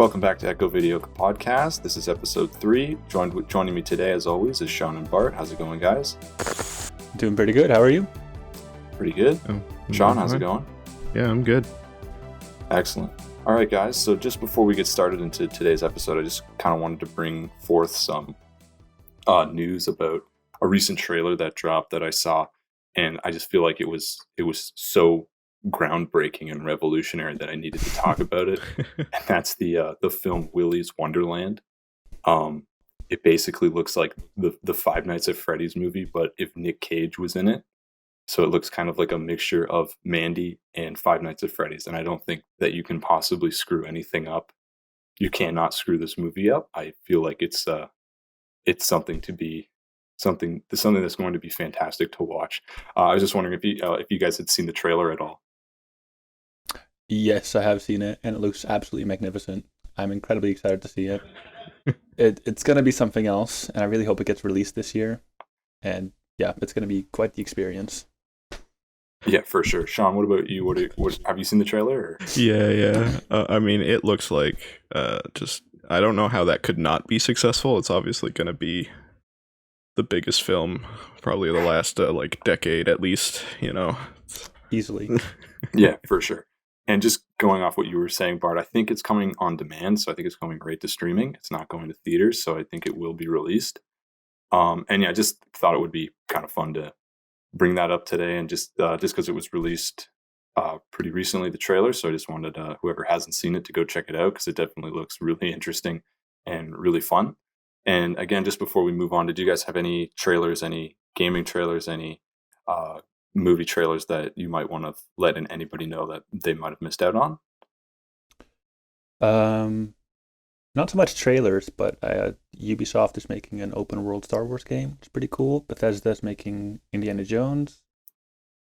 Welcome back to EchoVideo Podcast. This is episode 3. Joining me today, as always, is Shawn and Bart. How's it going, guys? Doing pretty good. How are you? Pretty good. Shawn, how's it going? Yeah, I'm good. Excellent. All right, guys. So just before we get started into today's episode, I just kind of wanted to bring forth some news about a recent trailer that dropped that I saw, and I just feel like it was so groundbreaking and revolutionary that I needed to talk about it. And that's the film Willy's Wonderland. It basically looks like the Five Nights at Freddy's movie, but if Nick Cage was in it. So it looks kind of like a mixture of Mandy and Five Nights at Freddy's, and I don't think that you can possibly screw anything up. You cannot screw this movie up. I feel like it's something that's going to be fantastic to watch. I was just wondering if you guys had seen the trailer at all. Yes, I have seen it, and it looks absolutely magnificent. I'm incredibly excited to see it. It's going to be something else, and I really hope it gets released this year. And yeah, it's going to be quite the experience. Yeah, for sure. Shawn, what about you? What have you seen the trailer? Or? Yeah. I mean, it looks like I don't know how that could not be successful. It's obviously going to be the biggest film, probably the last decade at least. Easily. Yeah, for sure. And just going off what you were saying, Bart, I think it's coming on demand, so I think it's coming right to streaming. It's not going to theaters, so I think it will be released. And yeah, I just thought it would be kind of fun to bring that up today, and just because it was released pretty recently, the trailer. So I just wanted whoever hasn't seen it to go check it out, because it definitely looks really interesting and really fun. And again, just before we move on, did you guys have any trailers, any gaming trailers, any movie trailers that you might want to let anybody know that they might have missed out on? Not so much trailers, but Ubisoft is making an open world Star Wars game. It's pretty cool. Bethesda's making Indiana Jones.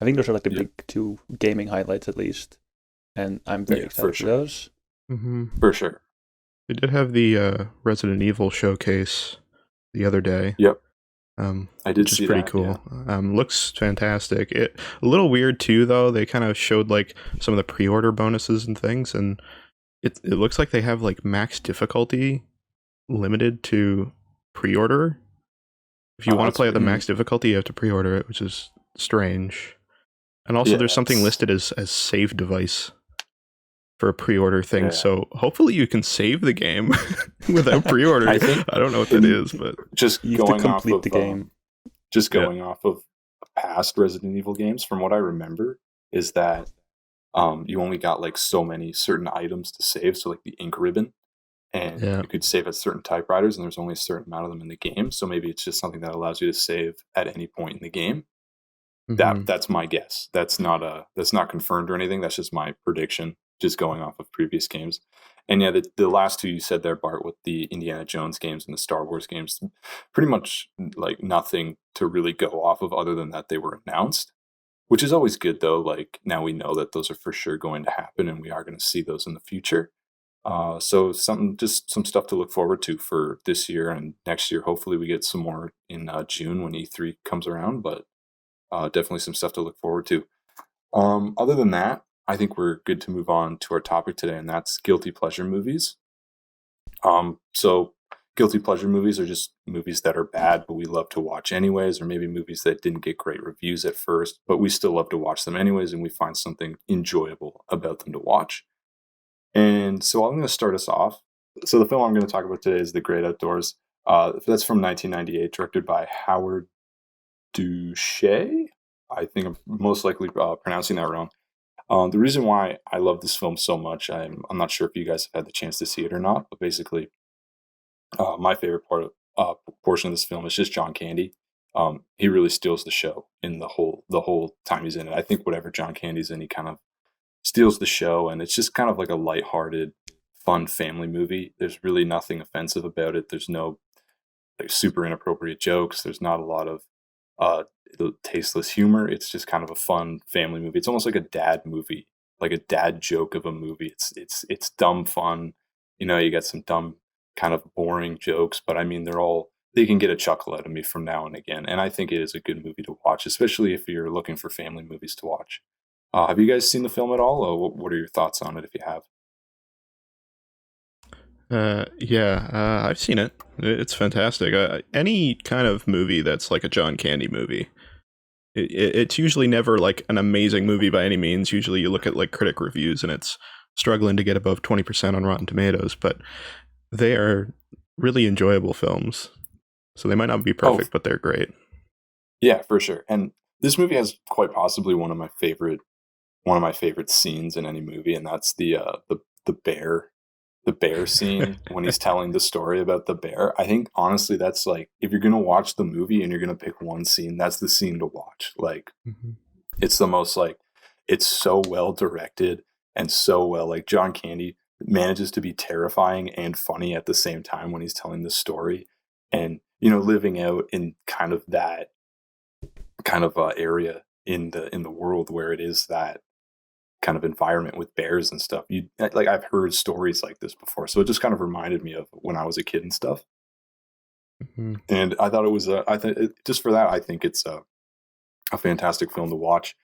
I think those are like the big two gaming highlights, at least. And I'm very excited for those. Mm-hmm. For sure. They did have the Resident Evil showcase the other day. Yep. I did see that. Which is pretty cool. Yeah. Looks fantastic. A little weird too, though. They kind of showed like some of the pre-order bonuses and things, and it looks like they have like max difficulty limited to pre-order. If you want to play at the max difficulty, you have to pre-order it, which is strange. And also, there's something listed as save device for a pre-order thing. Yeah. So hopefully you can save the game without pre-order. I don't know what that is, but just going off of the game. Just going off of past Resident Evil games, from what I remember, is that you only got like so many certain items to save. So like the ink ribbon, and you could save at certain typewriters, and there's only a certain amount of them in the game. So maybe it's just something that allows you to save at any point in the game. Mm-hmm. That's my guess. That's not confirmed or anything. That's just my prediction, just going off of previous games. And yeah, the last two you said there, Bart, with the Indiana Jones games and the Star Wars games, pretty much like nothing to really go off of other than that they were announced, which is always good, though. Like, now we know that those are for sure going to happen, and we are going to see those in the future. So some stuff to look forward to for this year and next year. Hopefully we get some more in June when E3 comes around, but definitely some stuff to look forward to. Other than that, I think we're good to move on to our topic today, and that's guilty pleasure movies. So guilty pleasure movies are just movies that are bad, but we love to watch anyways, or maybe movies that didn't get great reviews at first, but we still love to watch them anyways, and we find something enjoyable about them to watch. And so I'm going to start us off. So the film I'm going to talk about today is The Great Outdoors. That's from 1998, directed by Howard Duche. I think I'm most likely pronouncing that wrong. The reason why I love this film so much, I'm not sure if you guys have had the chance to see it or not, but basically, my favorite portion of this film is just John Candy. He really steals the show in the whole time he's in it. I think whatever John Candy's in, he kind of steals the show, and it's just kind of like a lighthearted, fun family movie. There's really nothing offensive about it. There's no super inappropriate jokes. There's not a lot of tasteless humor. It's just kind of a fun family movie. It's almost like a dad movie, like a dad joke of a movie. It's dumb fun. You got some dumb kind of boring jokes, but I mean, they can get a chuckle out of me from now and again. And I think it is a good movie to watch, especially if you're looking for family movies to watch. Have you guys seen the film at all? Or what are your thoughts on it if you have? I've seen it. It's fantastic. Any kind of movie that's like a John Candy movie. It's usually never like an amazing movie by any means. Usually you look at like critic reviews and it's struggling to get above 20% on Rotten Tomatoes, but they are really enjoyable films. So they might not be perfect, but they're great. Yeah, for sure. And this movie has quite possibly one of my favorite scenes in any movie, and that's the bear scene when he's telling the story about the bear. I think honestly that's like, if you're gonna watch the movie and you're gonna pick one scene, that's the scene to watch. Like it's the most like, it's so well directed and so well, like John Candy manages to be terrifying and funny at the same time when he's telling the story, and living out in kind of that kind of area in the world where it is that kind of environment with bears and stuff. I've heard stories like this before, so it just kind of reminded me of when I was a kid and stuff. And I thought it was just for that, I think it's a fantastic film to watch,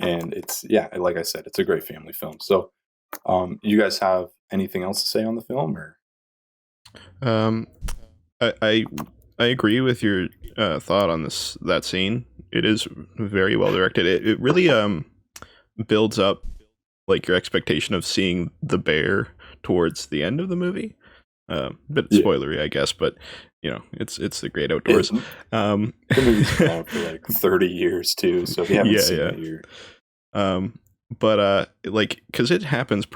and it's like I said, it's a great family film. So you guys have anything else to say on the film, or I agree with your thought on that scene. It is very well directed. It really builds up like your expectation of seeing the bear towards the end of the movie. Bit spoilery, I guess, but it's the great outdoors. The movie's been out for like 30 years too, so if you haven't seen it, you're... but like, because it happens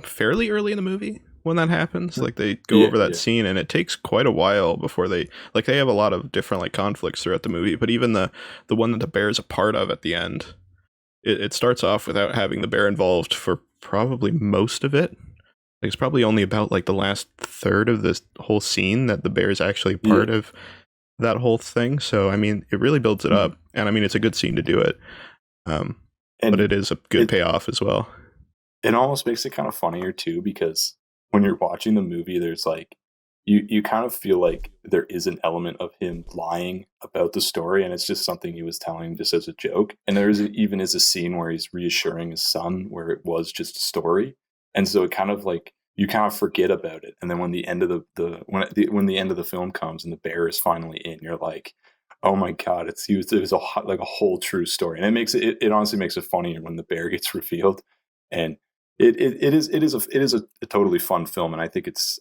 fairly early in the movie when that happens. Like they go over that scene, and it takes quite a while before they have a lot of different like conflicts throughout the movie. But even the one that the bear is a part of at the end, it starts off without having the bear involved for probably most of it. Like it's probably only about like the last third of this whole scene that the bear is actually part of that whole thing. So I mean, it really builds it up, and I mean, it's a good scene to do it. But it is a good payoff as well. It almost makes it kind of funnier too, because when you're watching the movie, there's like, you kind of feel like there is an element of him lying about the story, and it's just something he was telling just as a joke. And there even is a scene where he's reassuring his son where it was just a story. And so it kind of like, you kind of forget about it. And then when the end of when the end of the film comes and the bear is finally in, you're like, oh my God, it was like a whole true story. And it honestly makes it funnier when the bear gets revealed. And it is a totally fun film. And I think it's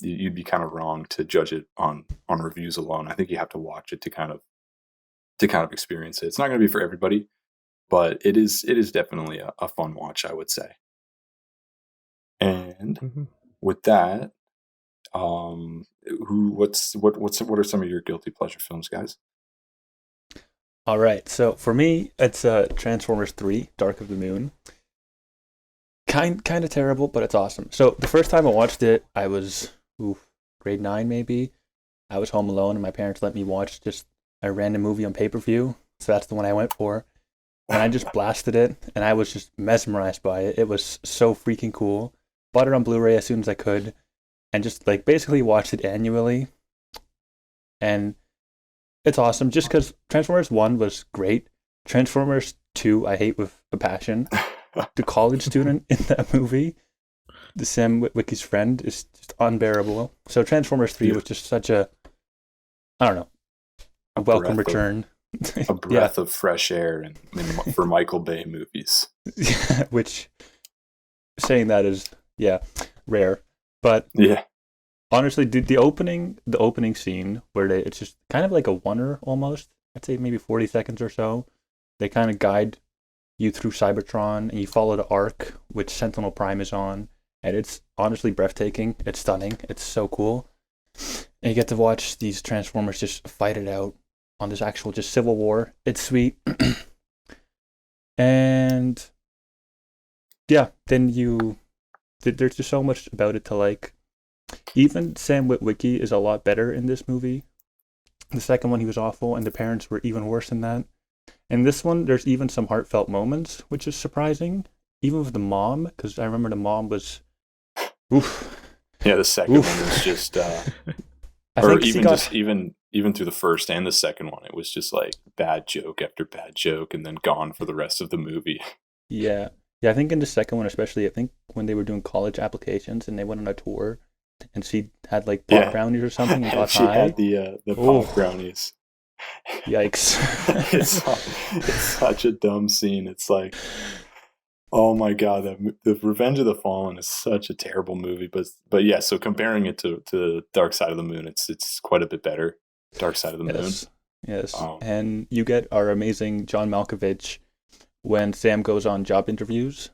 you'd be kind of wrong to judge it on reviews alone. I think you have to watch it to kind of experience it. It's not going to be for everybody, but it is definitely a fun watch, I would say. And with that, what are some of your guilty pleasure films, guys? All right, so for me, it's Transformers 3: Dark of the Moon. Kind of terrible, but it's awesome. So the first time I watched it, I was grade 9 maybe. I was home alone, and my parents let me watch just a random movie on pay-per-view. So that's the one I went for, and I just blasted it, and I was just mesmerized by it. It was so freaking cool. Bought it on Blu-ray as soon as I could, and just like basically watched it annually. And it's awesome just because Transformers 1 was great. Transformers 2 I hate with a passion. The college student in that movie, the Sam Witwicky's friend, is just unbearable. So Transformers 3 was just such a welcome return. A breath of fresh air for Michael Bay movies. Which, saying that is rare, but honestly, the opening scene where it's just kind of like a oneer almost. I'd say maybe 40 seconds or so. They kind of guide you through Cybertron, and you follow the arc which Sentinel Prime is on, and it's honestly breathtaking. It's stunning. It's so cool, and you get to watch these Transformers just fight it out on this actual just civil war. It's sweet, and then there's just so much about it to like. Even Sam Witwicky is a lot better in this movie. The second one, he was awful, and the parents were even worse than that. In this one, there's even some heartfelt moments, which is surprising. Even with the mom, because I remember the mom was... Oof. Yeah, the second one was just... even through the first and the second one, it was just like bad joke after bad joke, and then gone for the rest of the movie. Yeah, I think in the second one especially, I think when they were doing college applications and they went on a tour, and she had like pot brownies or something and got she high. had the pot brownies. Yikes. It's such a dumb scene. It's like, oh my god, the Revenge of the Fallen is such a terrible movie. But yeah, so comparing it to Dark Side of the Moon, it's quite a bit better. Dark Side of the Moon. Yes. And you get our amazing John Malkovich when Sam goes on job interviews.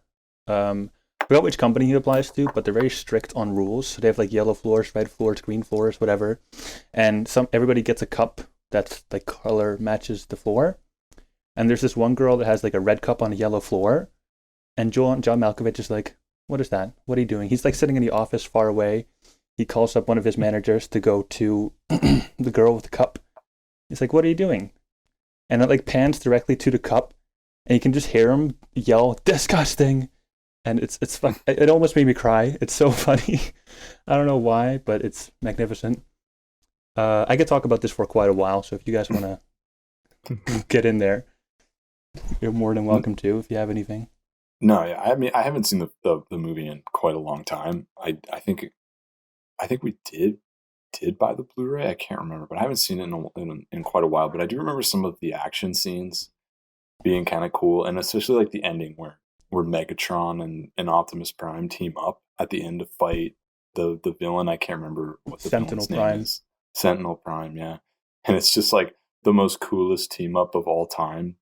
I forgot which company he applies to, but they're very strict on rules. So they have like yellow floors, red floors, green floors, whatever. And everybody gets a cup that's like color matches the floor. And there's this one girl that has like a red cup on a yellow floor. And John Malkovich is like, what is that? What are you doing? He's like sitting in the office far away. He calls up one of his managers to go to the girl with the cup. He's like, what are you doing? And it like pans directly to the cup. And you can just hear him yell, disgusting. And it's fun. It almost made me cry. It's so funny. I don't know why, but it's magnificent. I could talk about this for quite a while. So if you guys want to get in there, you're more than welcome to if you have anything. No, yeah. I mean, I haven't seen the movie in quite a long time. I think we did buy the Blu-ray. I can't remember, but I haven't seen it in quite a while. But I do remember some of the action scenes being kind of cool, and especially like the ending where Megatron and Optimus Prime team up at the end to fight the villain. I can't remember what the villain's name is. Sentinel Prime, yeah. And it's just like the most coolest team up of all time.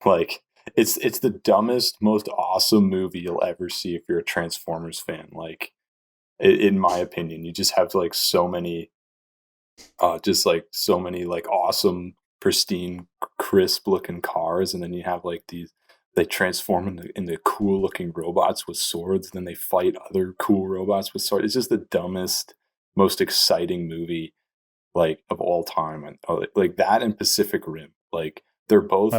Like it's the dumbest, most awesome movie you'll ever see if you're a Transformers fan. Like, in my opinion, you just have like so many like awesome, pristine, crisp looking cars, and then you have like they transform into cool looking robots with swords, and then they fight other cool robots with swords. It's just the dumbest, most exciting movie like of all time. And like that and Pacific Rim, like they're both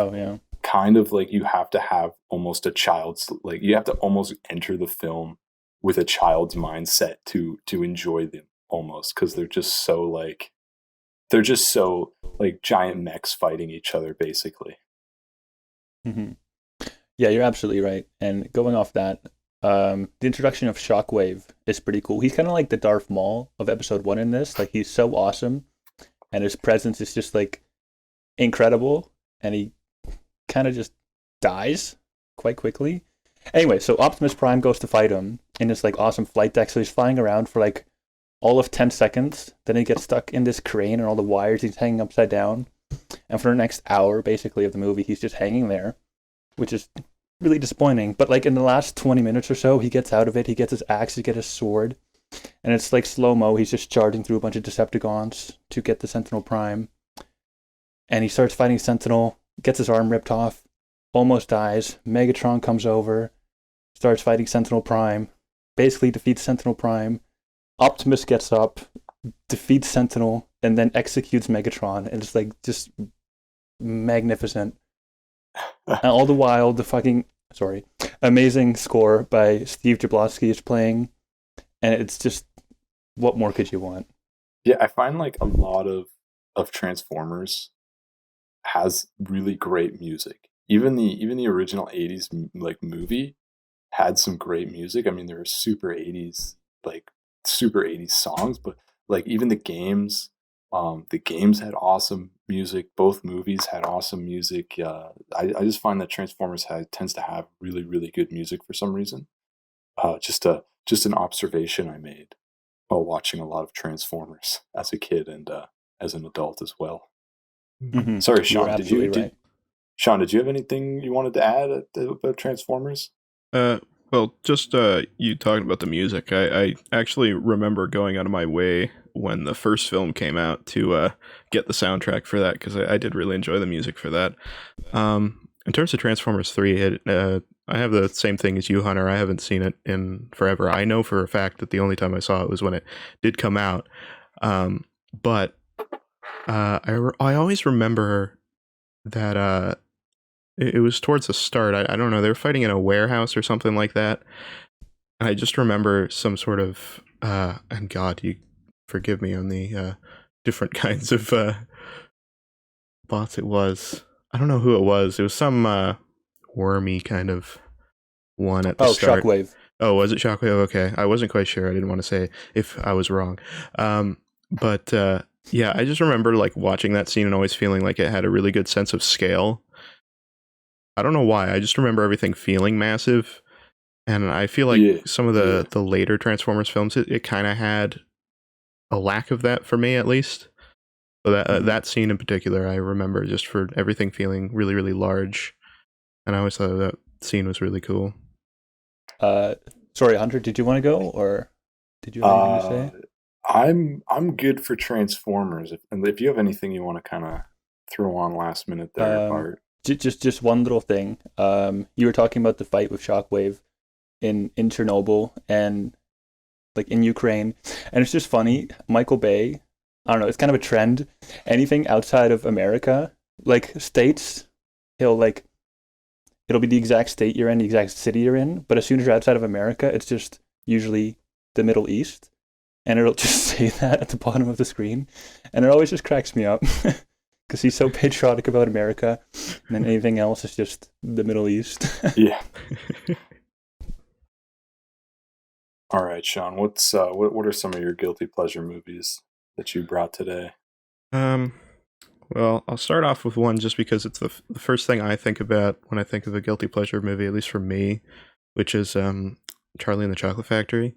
kind of like you have to have almost a child's, like you have to almost enter the film with a child's mindset to enjoy them almost, because they're just so like giant mechs fighting each other basically. Mm-hmm. Yeah, you're absolutely right. And going off that, the introduction of Shockwave is pretty cool. He's kind of like the Darth Maul of episode 1 in this. Like, he's so awesome, and his presence is just like incredible, and he kind of just dies quite quickly. Anyway, so Optimus Prime goes to fight him in this like awesome flight deck. So he's flying around for like all of 10 seconds. Then he gets stuck in this crane and all the wires. He's hanging upside down. And for the next hour, basically, of the movie, he's just hanging there, which is really disappointing. But like in the last 20 minutes or so, he gets out of it. He gets his axe, he gets his sword. And it's like slow-mo. He's just charging through a bunch of Decepticons to get the Sentinel Prime. And he starts fighting Sentinel, gets his arm ripped off, almost dies. Megatron comes over, starts fighting Sentinel Prime, basically defeats Sentinel Prime. Optimus gets up, defeats Sentinel, and then executes Megatron. And it's like just magnificent. And all the while, the amazing score by Steve Jablonsky is playing. And it's just, what more could you want? Yeah, I find like a lot of Transformers has really great music. Even the original 80s like movie had some great music. I mean, there were super 80s songs, but like even the games had awesome music. Both movies had awesome music. I just find that Transformers tends to have really, really good music for some reason. Just an observation I made while watching a lot of Transformers as a kid and as an adult as well. Mm-hmm. Sorry, Sean. Sean, did you have anything you wanted to add about Transformers? Well, just you talking about the music. I actually remember going out of my way when the first film came out to get the soundtrack for that, because I did really enjoy the music for that. In terms of Transformers 3, I have the same thing as you, Hunter. I haven't seen it in forever. I know for a fact that the only time I saw it was when it did come out. But I always remember that it was towards the start. I don't know. They were fighting in a warehouse or something like that. And I just remember some sort of, and God, you forgive me on the different kinds of bots it was. I don't know who it was. It was some wormy kind of one at the start. Shockwave. Oh, was it Shockwave? Okay, I wasn't quite sure. I didn't want to say if I was wrong. But yeah, I just remember like watching that scene and always feeling like it had a really good sense of scale. I don't know why. I just remember everything feeling massive, and I feel like some of the later Transformers films, it kind of had a lack of that for me, at least. So that scene in particular, I remember just for everything feeling really, really large, and I always thought that scene was really cool. Sorry, Hunter, did you want to go, or did you have anything to say? I'm good for Transformers. If you have anything you want to kind of throw on last minute there, Bart. Just one little thing. You were talking about the fight with Shockwave in Chernobyl and like in Ukraine, and it's just funny. Michael Bay, I don't know, it's kind of a trend. Anything outside of America, like states, it'll be the exact state you're in, the exact city you're in, but as soon as you're outside of America, it's just usually the Middle East, and it'll just say that at the bottom of the screen, and it always just cracks me up because he's so patriotic about America, and then anything else is just the Middle East. Yeah. All right, Sean. What are some of your guilty pleasure movies that you brought today? Well, I'll start off with one just because it's the first thing I think about when I think of a guilty pleasure movie, at least for me, which is Charlie and the Chocolate Factory,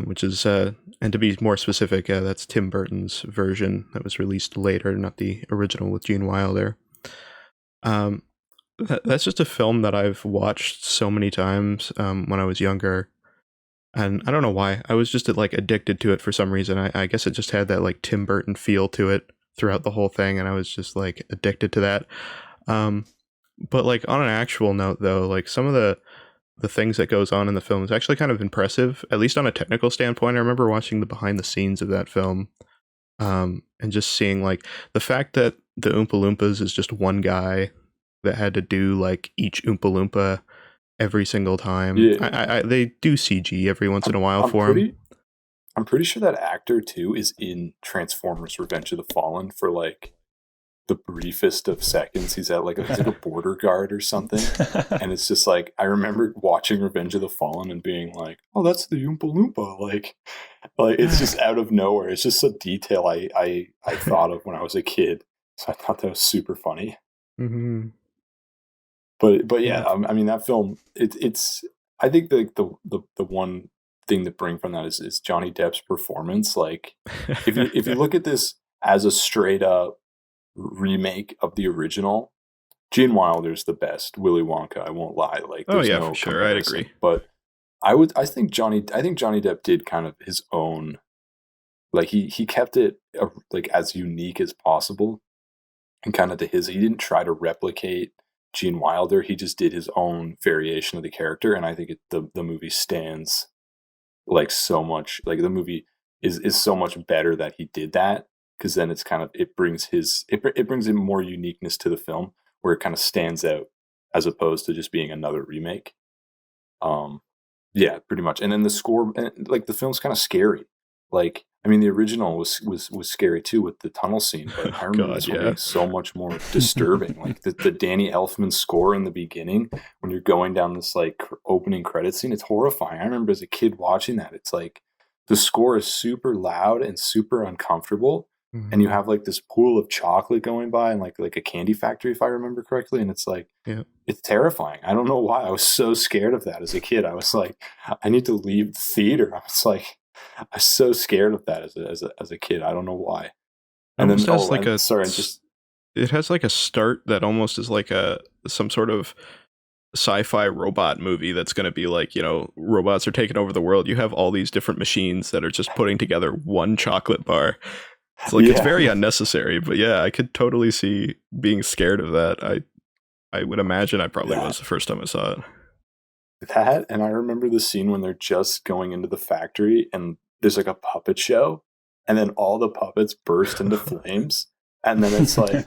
which is, and to be more specific, that's Tim Burton's version that was released later, not the original with Gene Wilder. That's just a film that I've watched so many times when I was younger. And I don't know why. I was just like addicted to it for some reason. I guess it just had that like Tim Burton feel to it throughout the whole thing, and I was just like addicted to that. But like on an actual note though, like some of the things that goes on in the film is actually kind of impressive, at least on a technical standpoint. I remember watching the behind the scenes of that film, and just seeing like the fact that the Oompa Loompas is just one guy that had to do like each Oompa Loompa every single time. Yeah. They do CG every once in a while for him. I'm pretty sure that actor too is in Transformers: Revenge of the Fallen for like the briefest of seconds. He's at like a border guard or something, and it's just like I remember watching Revenge of the Fallen and being like, "Oh, that's the Oompa Loompa!" Like it's just out of nowhere. It's just a detail I thought of when I was a kid, so I thought that was super funny. Mm-hmm. But yeah, I mean that film. It's I think the one thing that bring from that is Johnny Depp's performance. Like if you look at this as a straight up remake of the original, Gene Wilder's the best. Willy Wonka, I won't lie. Like for sure, I'd agree. But I think Johnny Depp did kind of his own. Like he kept it like as unique as possible, and kind of to his. He didn't try to replicate Gene Wilder. He just did his own variation of the character, and I think the movie stands like so much. Like the movie is so much better that he did that, because then it's kind of it brings in more uniqueness to the film, where it kind of stands out as opposed to just being another remake. Yeah, pretty much. And then the score, like the film's kind of scary. Like I mean, the original was scary too with the tunnel scene, but I remember this one being so much more disturbing. Like the Danny Elfman score in the beginning, when you're going down this like opening credit scene, it's horrifying. I remember as a kid watching that. It's like the score is super loud and super uncomfortable, and you have like this pool of chocolate going by and like a candy factory, if I remember correctly, and it's like it's terrifying. I don't know why I was so scared of that as a kid. I was like, I need to leave the theater. I was like, I was so scared of that as a kid. I don't know why. And then it has like a start that almost is like some sort of sci-fi robot movie that's going to be like, you know, robots are taking over the world. You have all these different machines that are just putting together one chocolate bar. It's like it's very unnecessary, but yeah, I could totally see being scared of that. I would imagine I probably was the first time I saw it. That, and I remember the scene when they're just going into the factory and there's like a puppet show, and then all the puppets burst into flames, and then it's like,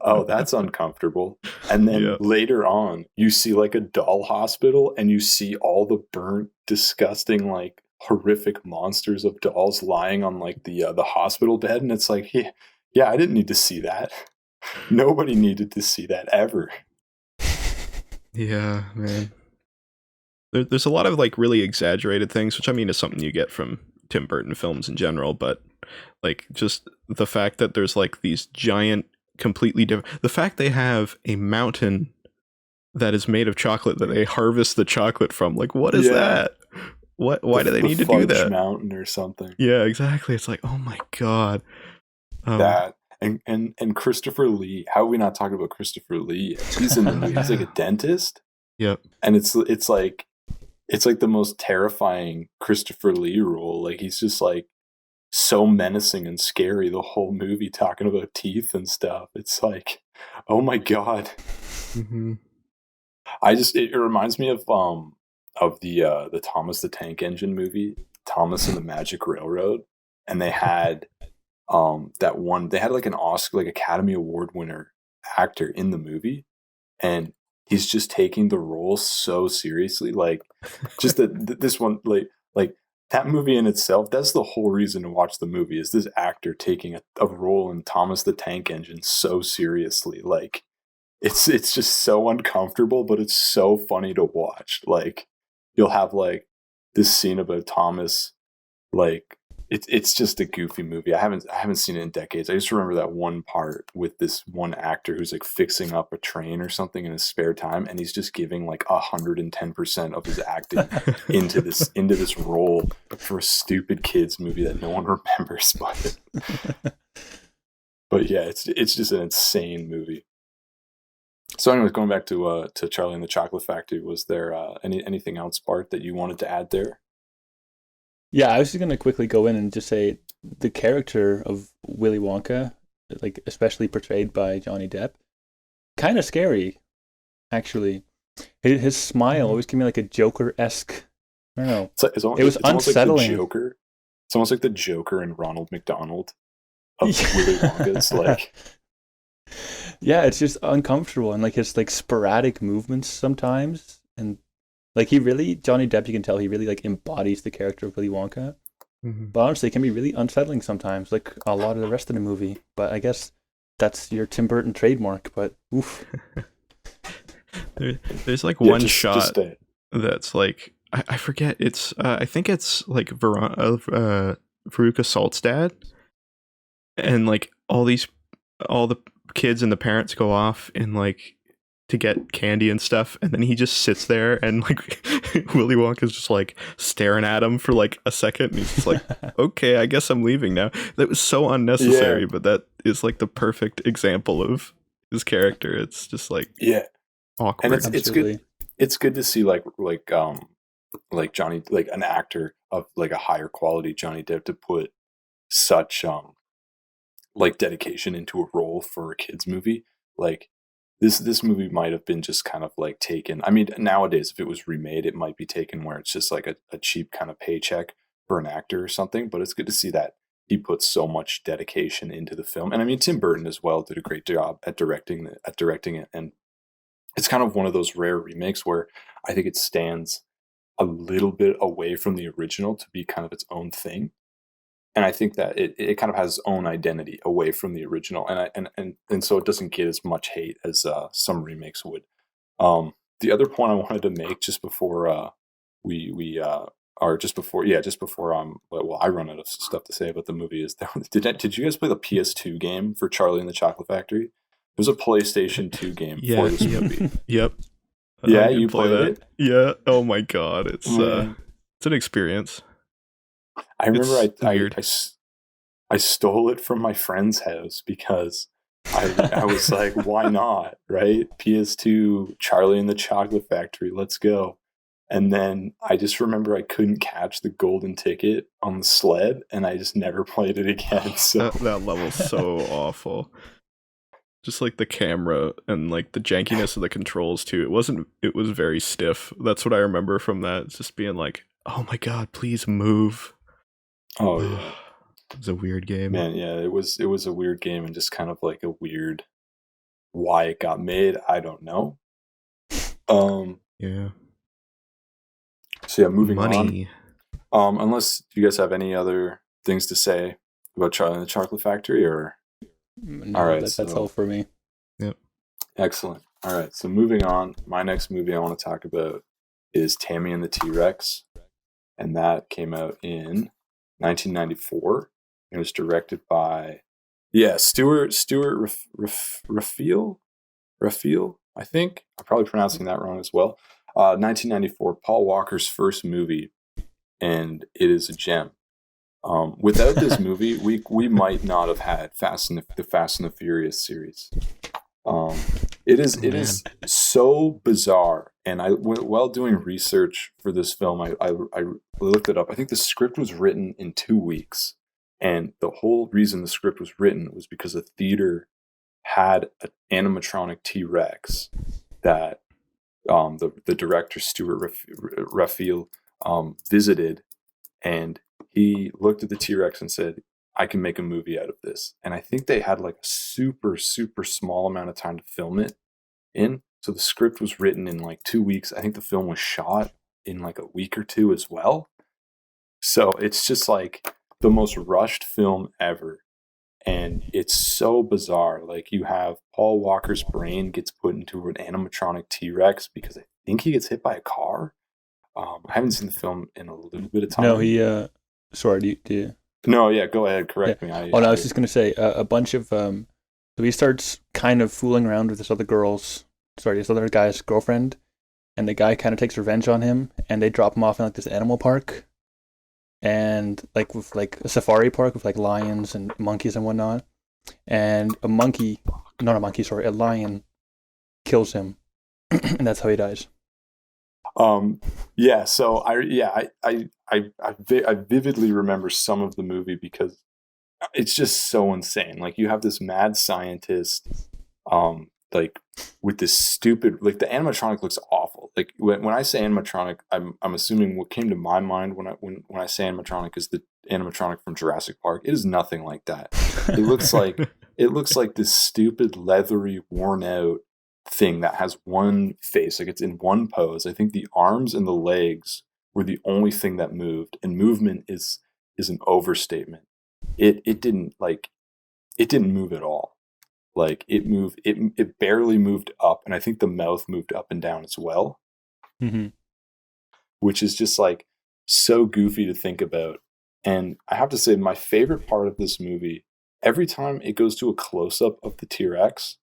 oh, that's uncomfortable. And then later on, you see like a doll hospital, and you see all the burnt, disgusting, like horrific monsters of dolls lying on like the hospital bed, and it's like, yeah, I didn't need to see that. Nobody needed to see that ever. Yeah, man. there's a lot of like really exaggerated things, which I mean is something you get from Tim Burton films in general, but like just the fact that there's like these giant, completely different. The fact they have a mountain that is made of chocolate that they harvest the chocolate from. Like, what is that? Why do they need to do that? Mountain or something. Yeah, exactly. It's like, oh my god. That and Christopher Lee. How are we not talking about Christopher Lee? He's in the movie. He's like a dentist. Yep. And it's like the most terrifying Christopher Lee role. Like, he's just like so menacing and scary the whole movie, talking about teeth and stuff. It's like, oh my god. Mm-hmm. It reminds me of the Thomas the Tank Engine movie, Thomas and the Magic Railroad, and they had they had like an Oscar, like Academy Award winner actor in the movie, and he's just taking the role so seriously. Like, just this one, like that movie in itself, that's the whole reason to watch the movie, is this actor taking a role in Thomas the Tank Engine so seriously. Like, it's just so uncomfortable, but it's so funny to watch. Like, you'll have like this scene about Thomas, like it's just a goofy movie. I haven't seen it in decades. I just remember that one part with this one actor who's like fixing up a train or something in his spare time, and he's just giving like 110% of his acting into this role for a stupid kids movie that no one remembers. But yeah, it's just an insane movie. So anyways, going back to Charlie and the Chocolate Factory, was there anything else, Bart, that you wanted to add there? Yeah, I was just going to quickly go in and just say the character of Willy Wonka, like especially portrayed by Johnny Depp, kind of scary, actually. His smile always gave me like a Joker-esque, I don't know. It was unsettling. Like Joker. It's almost like the Joker and Ronald McDonald of Willy Wonka. It's like... Yeah, it's just uncomfortable, and like his like sporadic movements sometimes, and like Johnny Depp, you can tell he really like embodies the character of Willy Wonka. Mm-hmm. But honestly, it can be really unsettling sometimes, like a lot of the rest of the movie. But I guess that's your Tim Burton trademark. But oof. There's like one shot that's like I forget. It's I think it's like Veruca Salt's dad, and like all the kids and the parents go off and like to get candy and stuff, and then he just sits there and like Willy Wonka's just like staring at him for like a second, and he's just like, okay, I guess I'm leaving now. That was so unnecessary, but that is like the perfect example of his character. It's just like awkward. And it's good. It's good to see like Johnny, like an actor of like a higher quality, Johnny Depp, to put such like dedication into a role for a kids movie. Like this movie might have been just kind of like taken. I mean, nowadays if it was remade, it might be taken where it's just like a cheap kind of paycheck for an actor or something. But it's good to see that he put so much dedication into the film. And I mean, Tim Burton as well did a great job at directing it. And it's kind of one of those rare remakes where I think it stands a little bit away from the original to be kind of its own thing. And I think that it kind of has its own identity away from the original, and so it doesn't get as much hate as some remakes would. The other point I wanted to make just before I run out of stuff to say about the movie is did you guys play the PS2 game for Charlie and the Chocolate Factory? There's a PlayStation 2 game for this movie. Yep. Yeah, you played it? Yeah. Oh my god, it's an experience. I remember I stole it from my friend's house because I was like, why not, right? PS2, Charlie and the Chocolate Factory, let's go. And then I just remember I couldn't catch the golden ticket on the sled, and I just never played it again. So that level's so awful. Just like the camera and like the jankiness of the controls too. It was very stiff. That's what I remember from that. It's just being like, oh my god, please move. Oh yeah. It was a weird game. Man, yeah, it was a weird game, and just kind of like a weird why it got made, I don't know. Yeah. So yeah, moving on. Unless you guys have any other things to say about Charlie and the Chocolate Factory, or no, all right, that's all for me. Yep. Excellent. All right, so moving on. My next movie I want to talk about is Tammy and the T-Rex, and that came out in 1994. It was directed by Stuart Raphael, I think. I'm probably pronouncing that wrong as well. 1994, Paul Walker's first movie, and it is a gem. Without this movie, we might not have had the Fast and the Furious series. It is so bizarre, and while doing research for this film, I looked it up. I think the script was written in 2 weeks, and the whole reason the script was written was because a theater had an animatronic T-Rex that the director Stuart Raphael visited, and he looked at the T-Rex and said, I can make a movie out of this. And I think they had like a super, super small amount of time to film it in. So the script was written in like 2 weeks. I think the film was shot in like a week or two as well. So it's just like the most rushed film ever. And it's so bizarre. Like, you have Paul Walker's brain gets put into an animatronic T-Rex because I think he gets hit by a car. I haven't seen the film in a little bit of time. No, he sorry, do you? No, yeah, go ahead, correct me. I was just going to say, a bunch of, so he starts kind of fooling around with this other guy's girlfriend, and the guy kind of takes revenge on him, and they drop him off in like this animal park, and like with like a safari park with like lions and monkeys and whatnot, and a lion kills him, and that's how he dies. So I vividly remember some of the movie because it's just so insane. Like, you have this mad scientist, like with this stupid, like the animatronic looks awful. Like when I say animatronic, I'm assuming what came to my mind when I say animatronic is the animatronic from Jurassic Park. It is nothing like that. It looks like this stupid, leathery, worn out thing that has one face, like it's in one pose. I think the arms and the legs were the only thing that moved, and movement is an overstatement. It didn't move at all. Like, it barely moved up, and I think the mouth moved up and down as well. Mm-hmm. Which is just like so goofy to think about. And I have to say, my favorite part of this movie, every time it goes to a close-up of the T-Rex,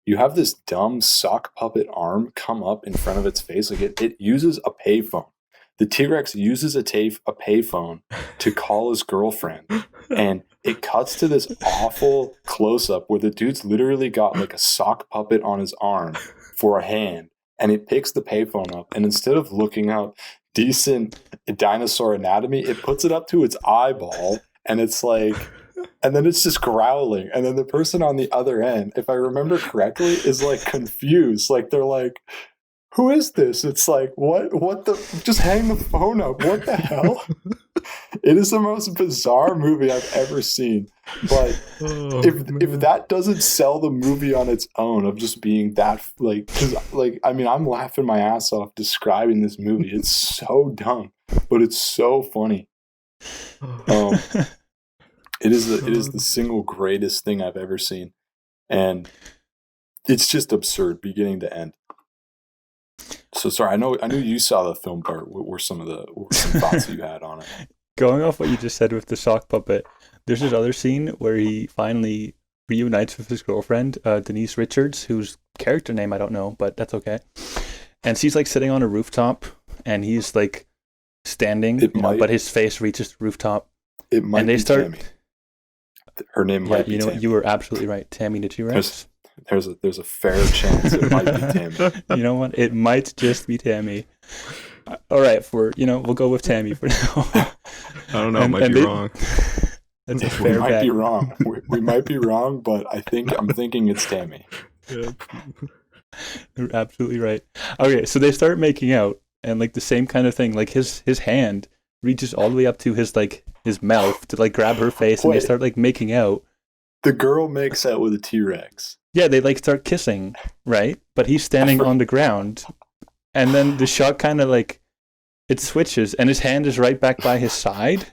you have this dumb sock puppet arm come up in front of its face. Like, it uses a payphone. The T-Rex uses a payphone to call his girlfriend. And it cuts to this awful close-up where the dude's literally got like a sock puppet on his arm for a hand. And it picks the payphone up. And instead of looking up decent dinosaur anatomy, it puts it up to its eyeball. And it's like... And then it's just growling. And then the person on the other end, if I remember correctly, is like confused. Like, they're like, who is this? It's like, what the, just hang the phone up. What the hell? It is the most bizarre movie I've ever seen. But if that doesn't sell the movie on its own of just being that, like, because, like, I mean, I'm laughing my ass off describing this movie. It's so dumb, but it's so funny. It is the single greatest thing I've ever seen, and it's just absurd, beginning to end. So sorry, I know you saw the film, Bart. What were some thoughts you had on it? Going off what you just said with the sock puppet, there's this other scene where he finally reunites with his girlfriend, Denise Richards, whose character name I don't know, but that's okay. And she's like sitting on a rooftop, and he's like standing, but his face reaches the rooftop. It might be Tammy. Her name might be Tammy. You were absolutely right. Tammy the T-Rex. There's a fair chance it might be Tammy. You know what? It might just be Tammy. All right, we'll go with Tammy for now. I don't know. It might be wrong. That's a fair bet. We might be wrong. We might be wrong, but I'm thinking it's Tammy. Yeah. You're absolutely right. Okay, so they start making out, and like the same kind of thing. Like his hand reaches all the way up to his mouth to like grab her face, and they start like making out. The girl makes out with a T-Rex. Yeah, they like start kissing, right? But he's standing on the ground, and then the shot kind of like it switches, and his hand is right back by his side.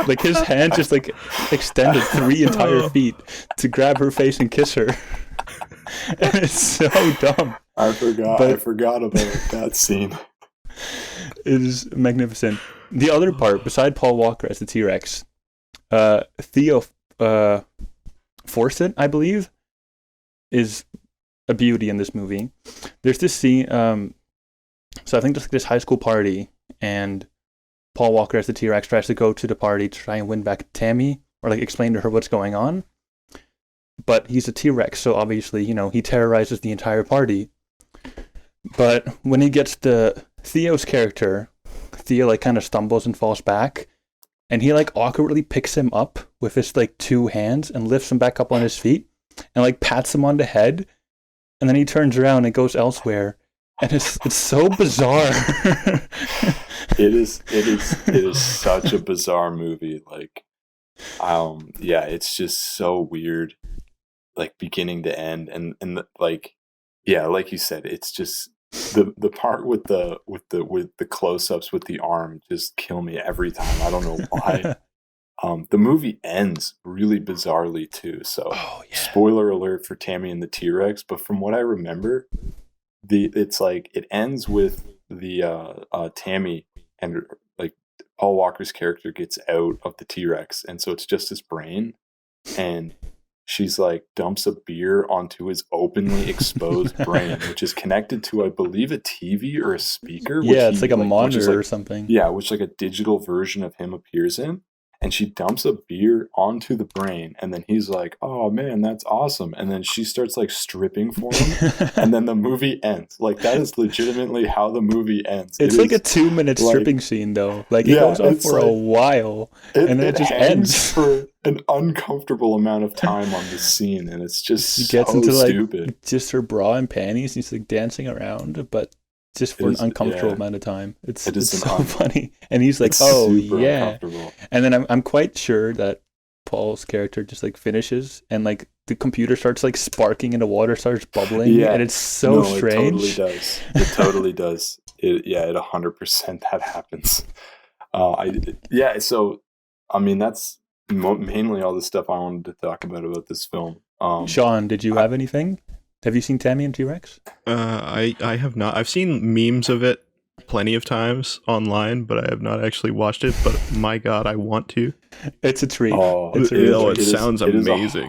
Like his hand just like extended 3 entire feet to grab her face and kiss her. And it's so dumb. I forgot about that scene. It is magnificent. The other part, beside Paul Walker as the T-Rex, Theo Fawcett, I believe, is a beauty in this movie. There's this scene, so I think there's this high school party, and Paul Walker as the T-Rex tries to go to the party to try and win back Tammy, or like explain to her what's going on. But he's a T-Rex, so obviously, he terrorizes the entire party. But when he gets to Theo's character, Theo like kind of stumbles and falls back, and he like awkwardly picks him up with his like two hands and lifts him back up on his feet and like pats him on the head, and then he turns around and goes elsewhere, and it's so bizarre. It is such a bizarre movie. Like, yeah, it's just so weird, like beginning to end, and like, yeah, like you said, it's just the part with the close-ups with the arm just kill me every time. I don't know why. The movie ends really bizarrely too. So, spoiler alert for Tammy and the T-Rex. But from what I remember, it's like it ends with the Tammy and like Paul Walker's character gets out of the T-Rex, and so it's just his brain, and she's like dumps a beer onto his openly exposed brain, which is connected to, I believe, a TV or a speaker. Yeah, it's like a monitor or something. Yeah, which like a digital version of him appears in. And she dumps a beer onto the brain, and then he's like, "Oh man, that's awesome!" And then she starts like stripping for him, and then the movie ends. Like that is legitimately how the movie ends. It's like a 2-minute stripping scene, though. Like it goes on for a while, and then it just ends for an uncomfortable amount of time on the scene, and it's just she gets so into like stupid. Just her bra and panties, and she's like dancing around, but just for an uncomfortable amount of time. It's so funny. And he's like, "Oh yeah," and then I'm quite sure that Paul's character just like finishes, and like the computer starts like sparking and the water starts bubbling, and it's so strange. It totally does. It 100% that happens. So I mean that's mainly all the stuff I wanted to talk about this film. Sean, did you have anything? Have you seen Tammy and T-Rex? I have not. I've seen memes of it plenty of times online, but I have not actually watched it. But my God, I want to. It's a treat. It sounds amazing.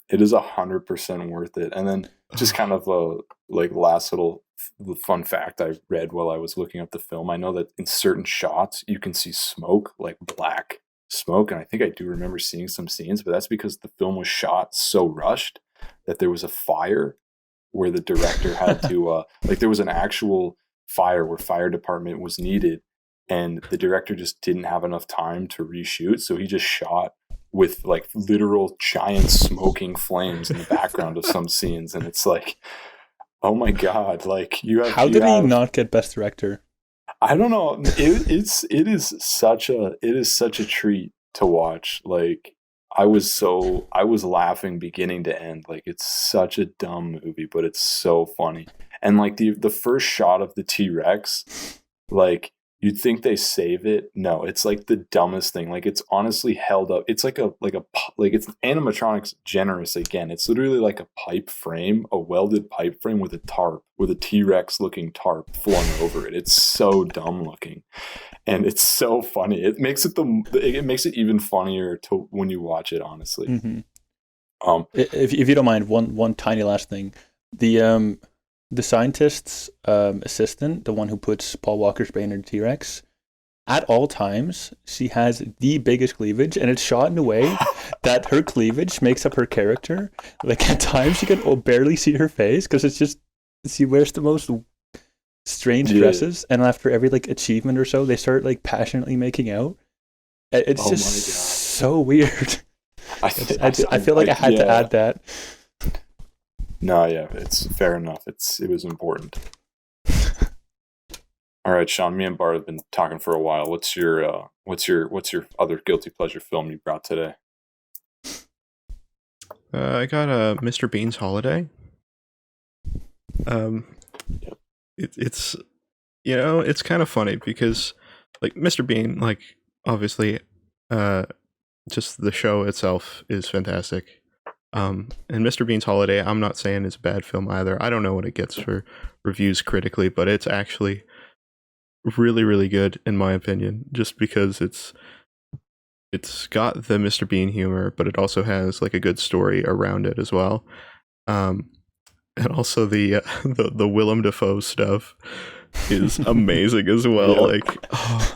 It is 100% worth it. And then just kind of a like last little fun fact I read while I was looking up the film. I know that in certain shots you can see smoke, like black smoke, and I think I do remember seeing some scenes, but that's because the film was shot so rushed that there was a fire where the director had to like there was an actual fire where fire department was needed, and the director just didn't have enough time to reshoot, so he just shot with like literal giant smoking flames in the background of some scenes, and it's like, oh my God, like how did he not get best director? I don't know. It is such a treat to watch. Like I was laughing beginning to end. Like it's such a dumb movie, but it's so funny. And like the first shot of the T-Rex, like you'd think they save it. No, it's like the dumbest thing. Like it's honestly held up. It's like it's animatronics generous again. It's literally like a pipe frame, a welded pipe frame with a tarp, with a T-Rex looking tarp flung over it. It's so dumb looking. And it's so funny. It makes it even funnier when you watch it, honestly. Mm-hmm. If you don't mind, one tiny last thing. The scientist's assistant, the one who puts Paul Walker's brain in the T-Rex, at all times, she has the biggest cleavage, and it's shot in a way that her cleavage makes up her character. Like at times, you can barely see her face because it's just she wears the most strange dresses, and after every like achievement or so, they start like passionately making out. It's just so weird. I feel like I had to add that. No, yeah, it's fair enough. It was important. All right, Sean. Me and Bart have been talking for a while. What's your other guilty pleasure film you brought today? I got Mr. Bean's Holiday. Yep. It's it's kind of funny because like Mr. Bean, like obviously, just the show itself is fantastic. And Mr. Bean's Holiday, I'm not saying it's a bad film either. I don't know what it gets for reviews critically, but it's actually really, really good in my opinion, just because it's got the Mr. Bean humor, but it also has like a good story around it as well. And also the Willem Dafoe stuff is amazing as well. Like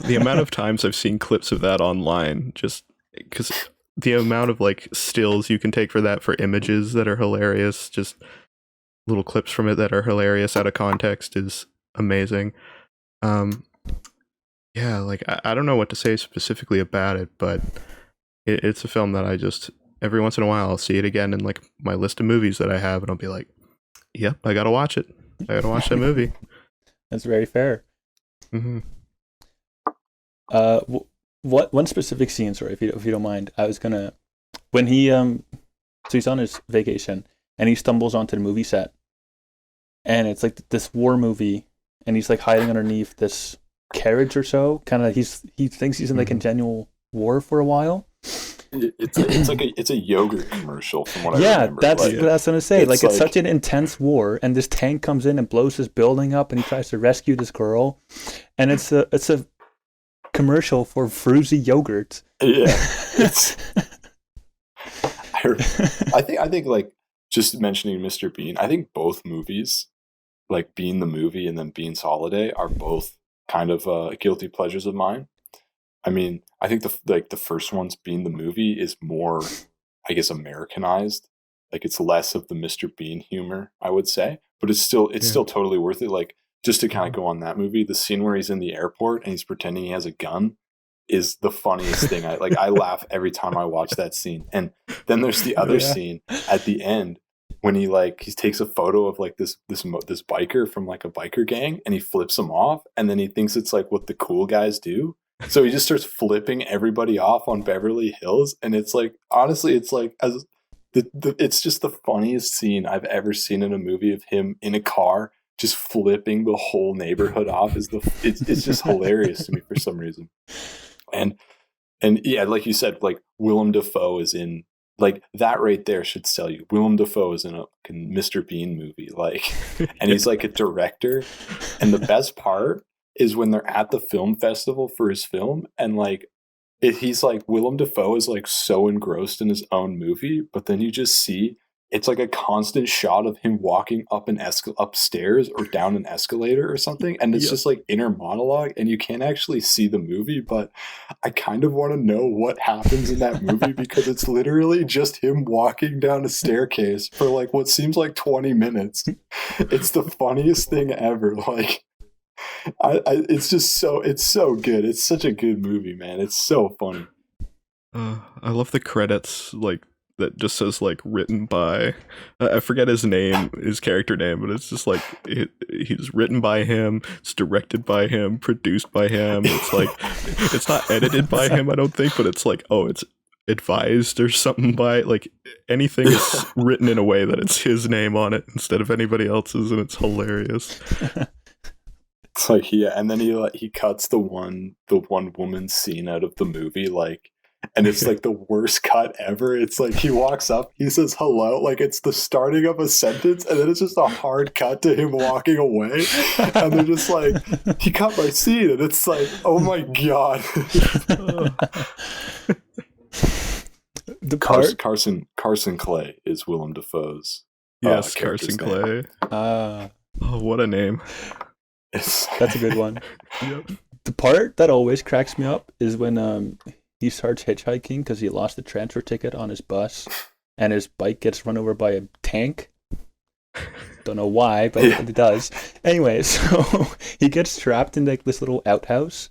the amount of times I've seen clips of that online, just because the amount of like stills you can take for that for images that are hilarious, just little clips from it that are hilarious out of context is amazing. Yeah, like I don't know what to say specifically about it, but it's a film that I just every once in a while I'll see it again in like my list of movies that I have, and I'll be like, "Yep, I gotta watch it. I gotta watch that movie." That's very fair. Mm-hmm. What one specific scene? Sorry, if you don't mind, I was gonna when he so he's on his vacation and he stumbles onto the movie set, and it's like this war movie, and he's like hiding underneath this carriage or so. Kind of, he thinks he's in like a genuine war for a while. It's a yogurt commercial from what I remember. That's what I was gonna say. It's such an intense war, and this tank comes in and blows this building up, and he tries to rescue this girl, and it's a commercial for Fruzy yogurt. Yeah, I think like just mentioning Mr. Bean. I think both movies, like Bean the movie and then Bean's Holiday, are both kind of guilty pleasures of mine. I mean, I think the first one's Bean the movie is more, I guess, Americanized. Like it's less of the Mr. Bean humor, I would say, but it's still totally worth it. Like just to kind of go on that movie, the scene where he's in the airport and he's pretending he has a gun is the funniest thing. I laugh every time I watch that scene. And then there's the other scene at the end when he takes a photo of like this biker from like a biker gang, and he flips him off, and then he thinks it's like what the cool guys do. So he just starts flipping everybody off on Beverly Hills, and it's like, honestly, it's like it's just the funniest scene I've ever seen in a movie of him in a car just flipping the whole neighborhood off. It's just hilarious to me for some reason. And yeah, like you said, like Willem Dafoe is in, like that right there should sell you. Willem Dafoe is in a Mr. Bean movie, like, and he's like a director. And the best part is when they're at the film festival for his film, and like he's like, Willem Dafoe is like so engrossed in his own movie, but then you just see it's like a constant shot of him walking up upstairs or down an escalator or something, and it's just like inner monologue, and you can't actually see the movie, but I kind of want to know what happens in that movie because it's literally just him walking down a staircase for like what seems like 20 minutes. It's the funniest thing ever. Like it's so good. It's such a good movie, man. It's so funny. I love the credits, like that just says like written by, I forget his character name, but it's just like he's written by him, it's directed by him, produced by him. It's like it's not edited by him, I don't think, but it's like, oh, it's advised or something by, like anything is written in a way that it's his name on it instead of anybody else's, and it's hilarious. It's like and then he cuts the one woman scene out of the movie, like, and it's like the worst cut ever. It's like he walks up, he says hello, like it's the starting of a sentence, and then it's just a hard cut to him walking away, and they're just like, he cut my scene, and it's like, oh my god. Carson Clay is Willem Dafoe's. Yes, Carson Clay. Oh, what a name. That's a good one. Yep. The part that always cracks me up is when he starts hitchhiking because he lost the transfer ticket on his bus, and his bike gets run over by a tank. Don't know why, but it does. Anyway, so he gets trapped in like this little outhouse,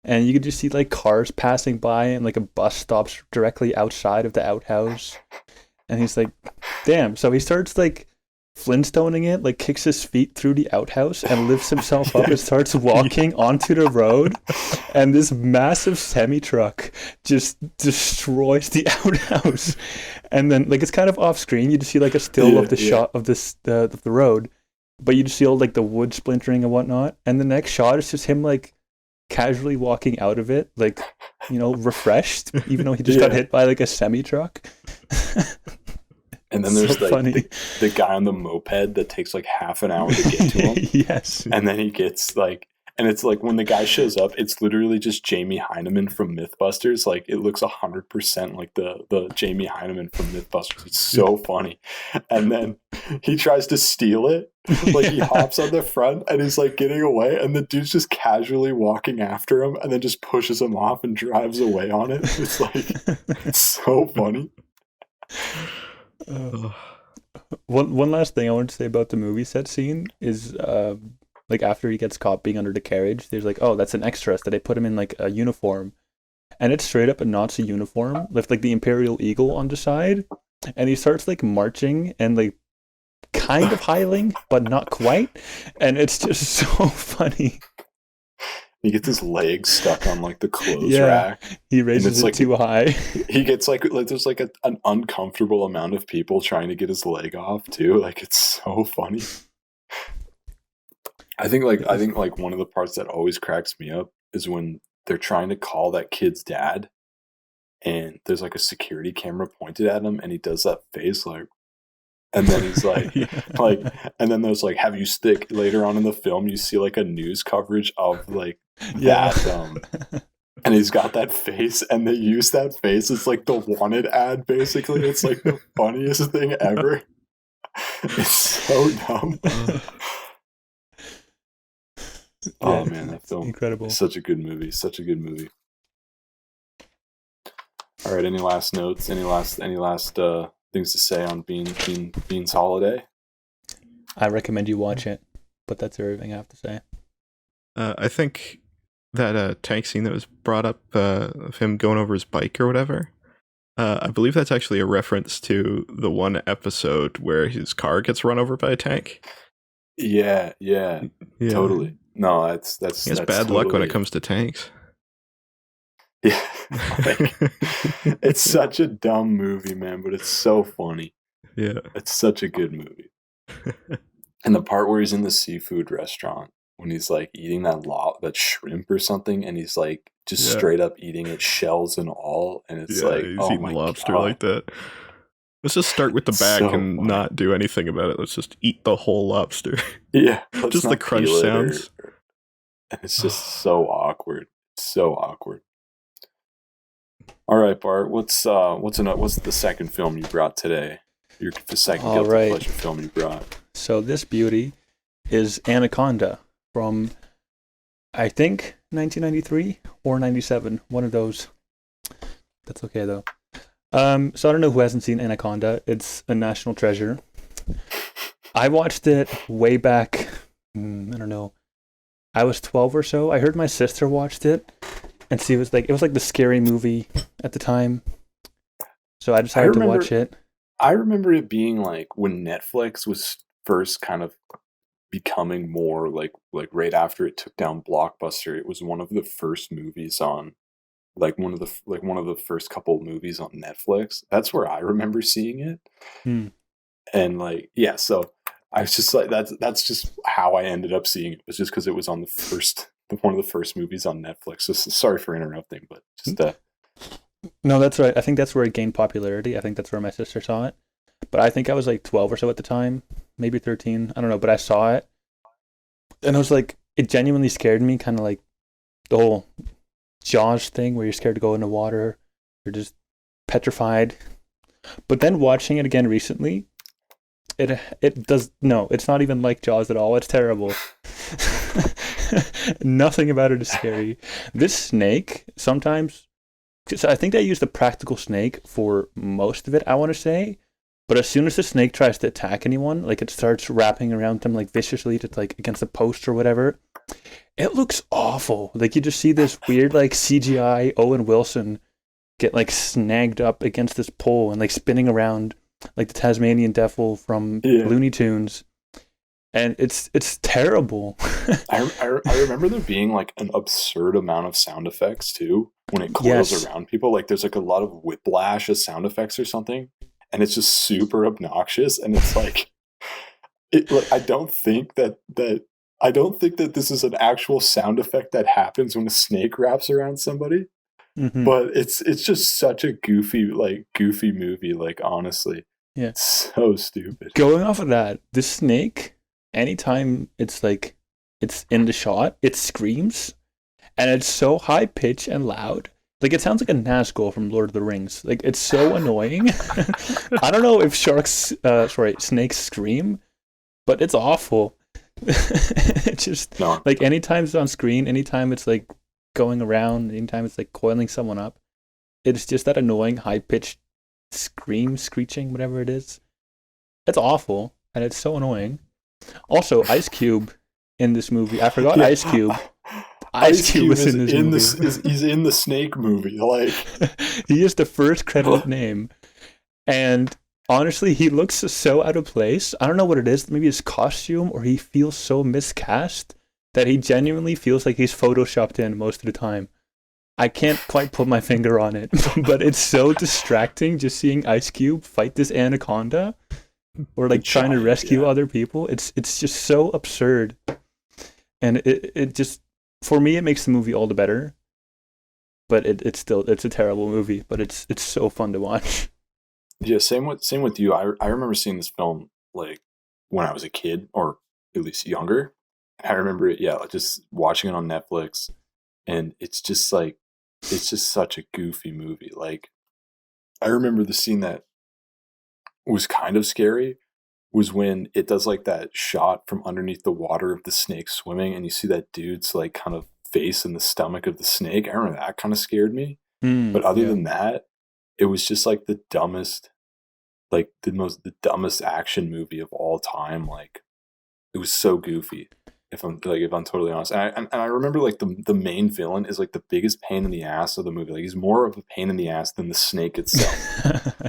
and you can just see like cars passing by, and like a bus stops directly outside of the outhouse, and he's like, damn. So he starts like Flintstoning it, like kicks his feet through the outhouse and lifts himself up and starts walking onto the road, and this massive semi-truck just destroys the outhouse. And then like it's kind of off screen, you just see like a still of the shot of this of the road, but you just see all like the wood splintering and whatnot, and the next shot is just him like casually walking out of it, like, you know, refreshed, even though he just got hit by like a semi-truck. And then there's So like funny. the guy on the moped that takes like half an hour to get to him. Yes. And then he gets like, and it's like when the guy shows up, it's literally just Jamie Hyneman from Mythbusters. Like it looks 100% like the Jamie Hyneman from Mythbusters. It's so funny. And then he tries to steal it. Like he hops on the front and he's like getting away, and the dude's just casually walking after him and then just pushes him off and drives away on it. It's like, it's so funny. One last thing I want to say about the movie set scene is like after he gets caught being under the carriage, there's like, oh, that's an extra, so they put him in like a uniform, and it's straight up a Nazi uniform with like the Imperial Eagle on the side, and he starts like marching and like kind of hiling but not quite, and it's just so funny. He gets his legs stuck on like the clothes rack. He raises it like, too high. He gets like there's like an uncomfortable amount of people trying to get his leg off too. Like it's so funny. I think one of the parts that always cracks me up is when they're trying to call that kid's dad, and there's like a security camera pointed at him, and he does that face like, and then he's like, like, and then there's like, have you stick later on in the film, you see like a news coverage of like that, and he's got that face, and they use that face. It's like the wanted ad, basically. It's like the funniest thing ever. It's so dumb. Oh man, that film, incredible. Such a good movie. Such a good movie. All right, any last notes? Any last things to say on Bean's Holiday? I recommend you watch it, but that's everything I have to say. I think that tank scene that was brought up of him going over his bike or whatever, I believe that's actually a reference to the one episode where his car gets run over by a tank. Yeah. Totally. No, that's he has bad luck when it comes to tanks. Yeah, like, it's such a dumb movie, man, but it's so funny. Yeah, it's such a good movie. And the part where he's in the seafood restaurant when he's like eating that shrimp or something, and he's like just straight up eating it, shells and all, and it's like, he's oh eating my lobster God. Like that. Let's just start with the back and funny. Not do anything about it. Let's just eat the whole lobster. Yeah, just the crunch sounds. And it's just so awkward. So awkward. All right, Bart. What's the second film you brought today? The second guilty pleasure film you brought. So this beauty is Anaconda from, I think, 1993 or 97. One of those. That's okay though. So I don't know who hasn't seen Anaconda. It's a national treasure. I watched it way back. I don't know. I was 12 or so. I heard my sister watched it, and she was like, it was like the scary movie at the time. So I decided to watch it. I remember it being like when Netflix was first kind of becoming more like right after it took down Blockbuster. It was one of the first movies on. Like one of the first couple movies on Netflix. That's where I remember seeing it. And like, yeah, so I was just like, that's just how I ended up seeing it. It was just because it was on one of the first movies on Netflix. So sorry for interrupting, but just No, that's right. I think that's where it gained popularity. I think that's where my sister saw it. But I think I was like 12 or so at the time, maybe 13. I don't know, but I saw it. And I was like, it genuinely scared me, kind of like the whole Jaws thing where you're scared to go in the water, you're just petrified. But then watching it again recently, it's not even like Jaws at all. It's terrible. Nothing about it is scary. This snake sometimes, so I think they use the practical snake for most of it, I want to say. But as soon as the snake tries to attack anyone, like it starts wrapping around them like viciously to like against a post or whatever, it looks awful. Like you just see this weird like CGI Owen Wilson get like snagged up against this pole and like spinning around like the Tasmanian Devil from Looney Tunes. And it's terrible. I remember there being like an absurd amount of sound effects too when it coils around people. Like there's like a lot of whiplash as sound effects or something, and it's just super obnoxious. And it's like, I don't think that this is an actual sound effect that happens when a snake wraps around somebody. Mm-hmm. But it's just such a goofy movie. Like honestly, Yeah. So stupid. Going off of that, this snake, anytime it's in the shot, it screams, and it's so high pitched and loud. Like, it sounds like a Nazgul from Lord of the Rings. Like, it's so annoying. I don't know if snakes scream, but it's awful. It's just, like, anytime it's on screen, anytime it's, like, going around, anytime it's, like, coiling someone up, it's just that annoying, high-pitched screeching, whatever it is. It's awful, and it's so annoying. Also, Ice Cube in this movie. I forgot Ice Cube. Ice Cube is in this movie. He's in the Snake movie. Like, he is the first credited name. And honestly, he looks so out of place. I don't know what it is. Maybe his costume, or he feels so miscast that he genuinely feels like he's photoshopped in most of the time. I can't quite put my finger on it, but it's so distracting just seeing Ice Cube fight this anaconda, or like trying to rescue other people. It's just so absurd, and it just, for me, it makes the movie all the better. But it's a terrible movie, but it's so fun to watch. Yeah, same with you. I remember seeing this film like when I was a kid, or at least younger. I remember it, just watching it on Netflix, and it's just such a goofy movie. Like, I remember the scene that was kind of scary was when it does like that shot from underneath the water of the snake swimming, and you see that dude's like kind of face in the stomach of the snake. I remember that kind of scared me. But other than that, it was just like the dumbest action movie of all time. Like, it was so goofy. If I'm totally honest, and I remember like the main villain is like the biggest pain in the ass of the movie. Like, he's more of a pain in the ass than the snake itself.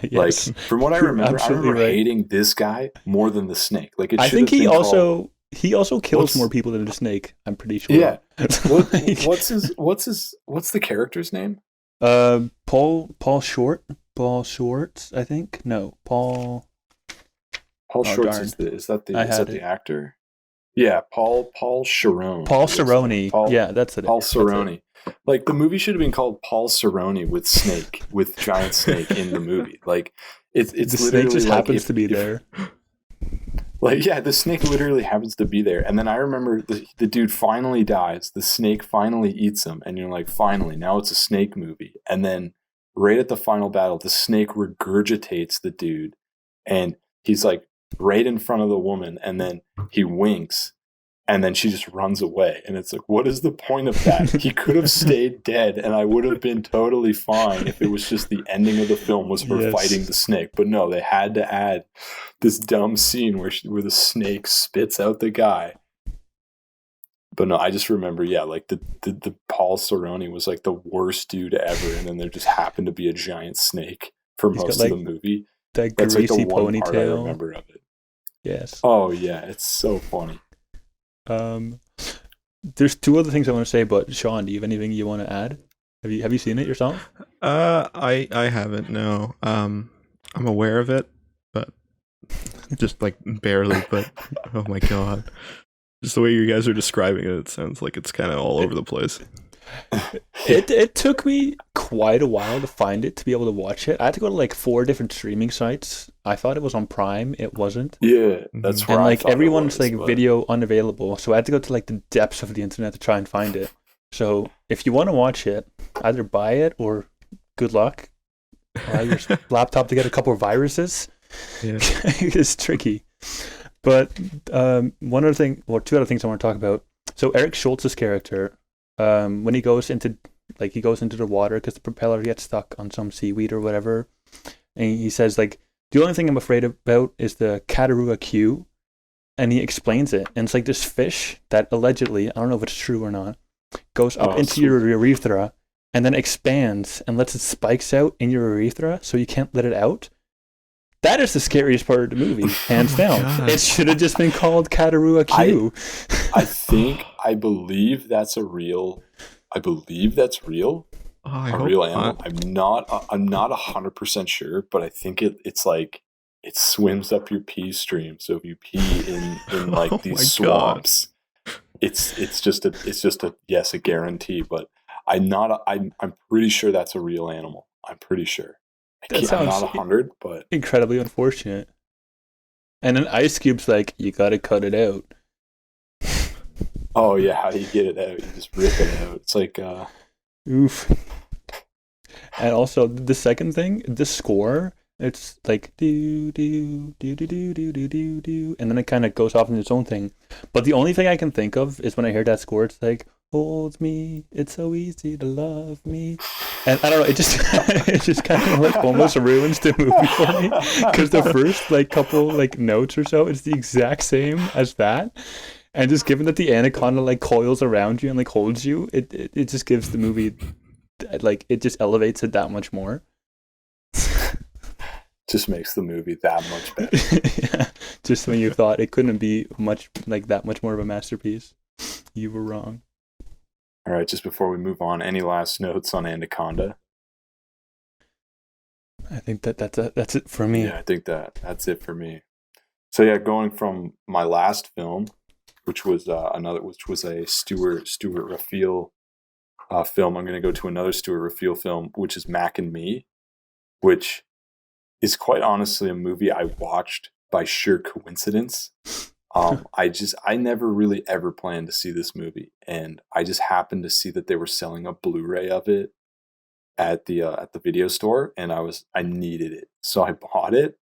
Yes. Like, from what I remember, hating this guy more than the snake. Like, I think he also kills more people than the snake. I'm pretty sure. Yeah. What's the character's name? Paul Schwartz, I think. No, Paul Schwartz is that the actor? Yeah, Paul Cerrone. Paul Cerrone. Yeah, that's it. Paul Cerrone. Like, the movie should have been called Paul Cerrone with giant snake in the movie. Like, it's the snake just happens to be there. Like, yeah, the snake literally happens to be there. And then I remember the dude finally dies. The snake finally eats him. And you're like, finally, now it's a snake movie. And then right at the final battle, the snake regurgitates the dude. And he's like right in front of the woman. And then he winks. And then she just runs away. And it's like, what is the point of that? He could have stayed dead, and I would have been totally fine if it was just the ending of the film was her fighting the snake. But no, they had to add this dumb scene where the snake spits out the guy. But no, I just remember, like the Paul Cerrone was like the worst dude ever, and then there just happened to be a giant snake for most of the movie. That greasy That's like the one ponytail. part I remember of it. Yes. Oh yeah, it's so funny. There's two other things I want to say, but Sean, do you have anything you want to add? Have you seen it yourself? I haven't. No. I'm aware of it, but just like barely. But oh my god, just the way you guys are describing it, it sounds like it's kind of all over the place. It took me quite a while to find it, to be able to watch it. I had to go to like 4 different streaming sites. I thought it was on Prime. It wasn't. Yeah, that's right. And like everyone's like video unavailable, so I had to go to like the depths of the internet to try and find it. So if you want to watch it, either buy it or good luck. Allow your laptop to get a couple of viruses. Yeah. It's tricky. But one other thing, or two other things I want to talk about. So Eric Schultz's character, when he goes into the water because the propeller gets stuck on some seaweed or whatever, and he says like, the only thing I'm afraid about is the Katarua Q, and he explains it, and it's like this fish that allegedly, I don't know if it's true or not, goes up into your urethra and then expands and lets its spikes out in your urethra so you can't let it out. That is the scariest part of the movie, hands down. God. It should have just been called Katarua Q. I believe that's real. A real animal. I'm not 100% sure, but I think it's like it swims up your pee stream. So if you pee in like these swamps, it's just a guarantee. But I'm pretty sure that's a real animal. I'm pretty sure. That I'm sounds not 100, but incredibly unfortunate. And then Ice Cube's like, you gotta cut it out. oh yeah, how do you get it out? You just rip it out. It's like Oof. And also the second thing, the score, it's like do do do do do do do do do, and then it kind of goes off into its own thing. But the only thing I can think of is when I hear that score, it's like hold me, it's so easy to love me, and I don't know, it just it just kind of like almost ruins the movie for me because the first like couple like notes or so, it's the exact same as that. And just given that the anaconda like coils around you and like holds you, it just gives the movie like it just elevates it that much more. just makes the movie that much better. Yeah. Just when you thought it couldn't be much like that much more of a masterpiece, you were wrong. All right, just before we move on, any last notes on Anaconda? I think that's it for me. Yeah, I think that's it for me. So yeah, going from my last film, which was a Stuart Raphael film, I'm going to go to another Stuart Raphael film, which is Mac and Me, which is quite honestly a movie I watched by sheer coincidence. I never really ever planned to see this movie, and I just happened to see that they were selling a Blu-ray of it at the video store, and I needed it, so I bought it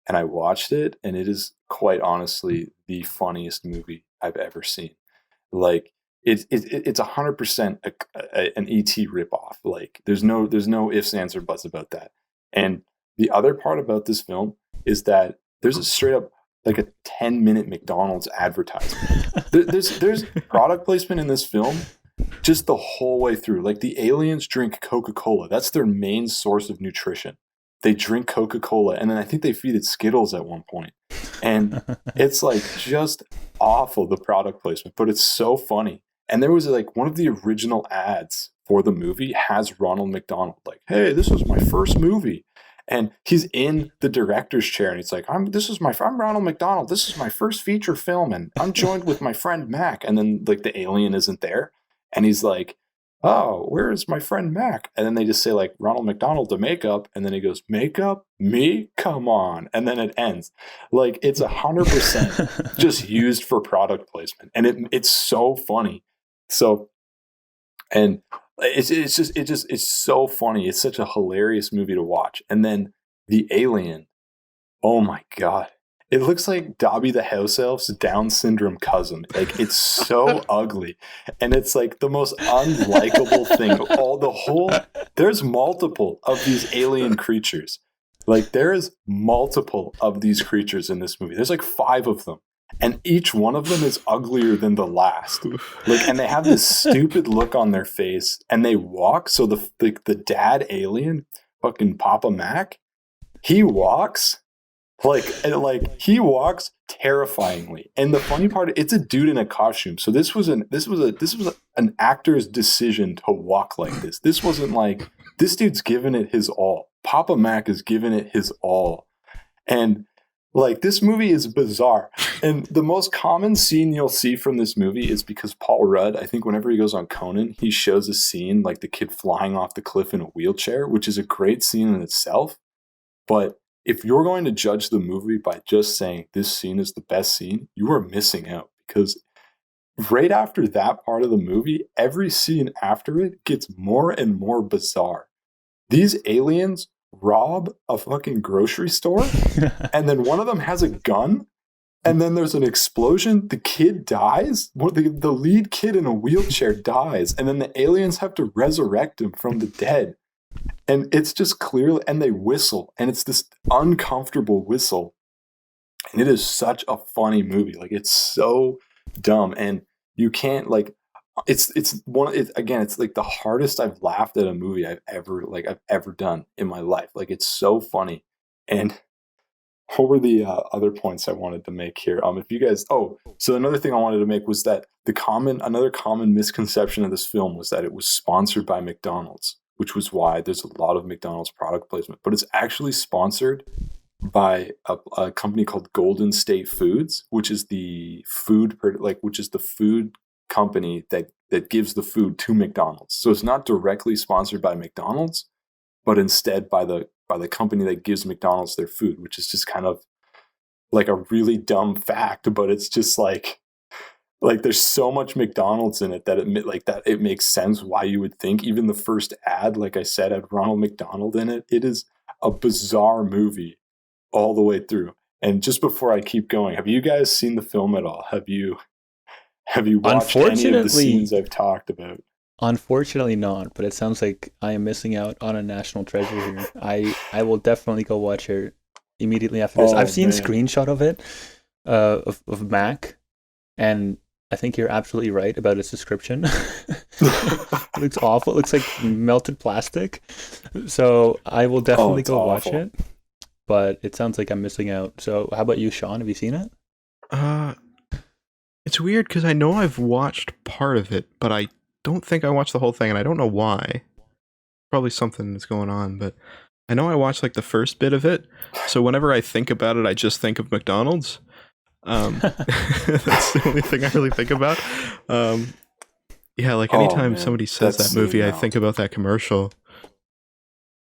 and I watched it, and it is quite honestly the funniest movie I've ever seen. Like it's 100% an ET ripoff. Like there's no ifs, ands, or buts about that. And the other part about this film is that there's a straight up like a 10-minute McDonald's advertisement. There's product placement in this film just the whole way through. Like the aliens drink Coca-Cola. That's their main source of nutrition. They drink Coca-Cola, and then I think they feed it Skittles at one point. And it's like just awful, the product placement, but it's so funny. And there was like one of the original ads for the movie has Ronald McDonald like, hey, this was my first movie. And he's in the director's chair, and he's like, I'm Ronald McDonald. This is my first feature film, and I'm joined with my friend Mac. And then like the alien isn't there, and he's like, oh, where is my friend Mac? And then they just say like Ronald McDonald to makeup, and then he goes, makeup? Me? Come on. And then it ends. Like it's 100% just used for product placement, and it's so funny. So, and it's so funny. It's such a hilarious movie to watch. And then the alien, oh my God. It looks like Dobby the House Elf's Down syndrome cousin. Like it's so ugly. And it's like the most unlikable thing. There's multiple of these alien creatures. Like there is multiple of these creatures in this movie. There's like 5 of them. And each one of them is uglier than the last. Like, and they have this stupid look on their face, and they walk. So the dad alien, fucking Papa Mac, he walks he walks terrifyingly. And the funny part, it's a dude in a costume. So this was an actor's decision to walk like this. This wasn't like this dude's giving it his all. Papa Mac is giving it his all, and like this movie is bizarre. And the most common scene you'll see from this movie is because Paul Rudd, I think whenever he goes on Conan, he shows a scene like the kid flying off the cliff in a wheelchair, which is a great scene in itself. But if you're going to judge the movie by just saying this scene is the best scene, you are missing out, because right after that part of the movie, every scene after it gets more and more bizarre. These aliens rob a fucking grocery store, and then one of them has a gun, and then there's an explosion. The kid dies. The lead kid in a wheelchair dies, and then the aliens have to resurrect him from the dead. And it's just clearly, and they whistle, and it's this uncomfortable whistle. And it is such a funny movie. Like it's so dumb, and you can't like. It's like the hardest I've laughed at a movie I've ever done in my life. Like it's so funny. And what were the other points I wanted to make here? If you guys, so another thing I wanted to make was that another common misconception of this film was that it was sponsored by McDonald's, which was why there's a lot of McDonald's product placement. But it's actually sponsored by a company called Golden State Foods, which is the food company that gives the food to McDonald's. So it's not directly sponsored by McDonald's, but instead by the by the company that gives McDonald's their food, which is just kind of like a really dumb fact, but it's just like there's so much McDonald's in it that it makes sense why you would think. Even the first ad, like I said, had Ronald McDonald in it. It is a bizarre movie all the way through. And just before I keep going, have you guys seen the film at all? Have you watched any of the scenes I've talked about? Unfortunately not, but it sounds like I am missing out on a national treasure here. I will definitely go watch it immediately after this. I've seen a screenshot of it, of Mac, and I think you're absolutely right about its description. It looks awful. It looks like melted plastic. So I will definitely go watch it, but it sounds like I'm missing out. So how about you, Sean? Have you seen it? It's weird because I know I've watched part of it, but I don't think I watched the whole thing, and I don't know why. Probably something that's going on, but I know I watched like the first bit of it. So whenever I think about it, I just think of McDonald's. That's the only thing I really think about. Yeah, like anytime somebody says that movie, I think about that commercial.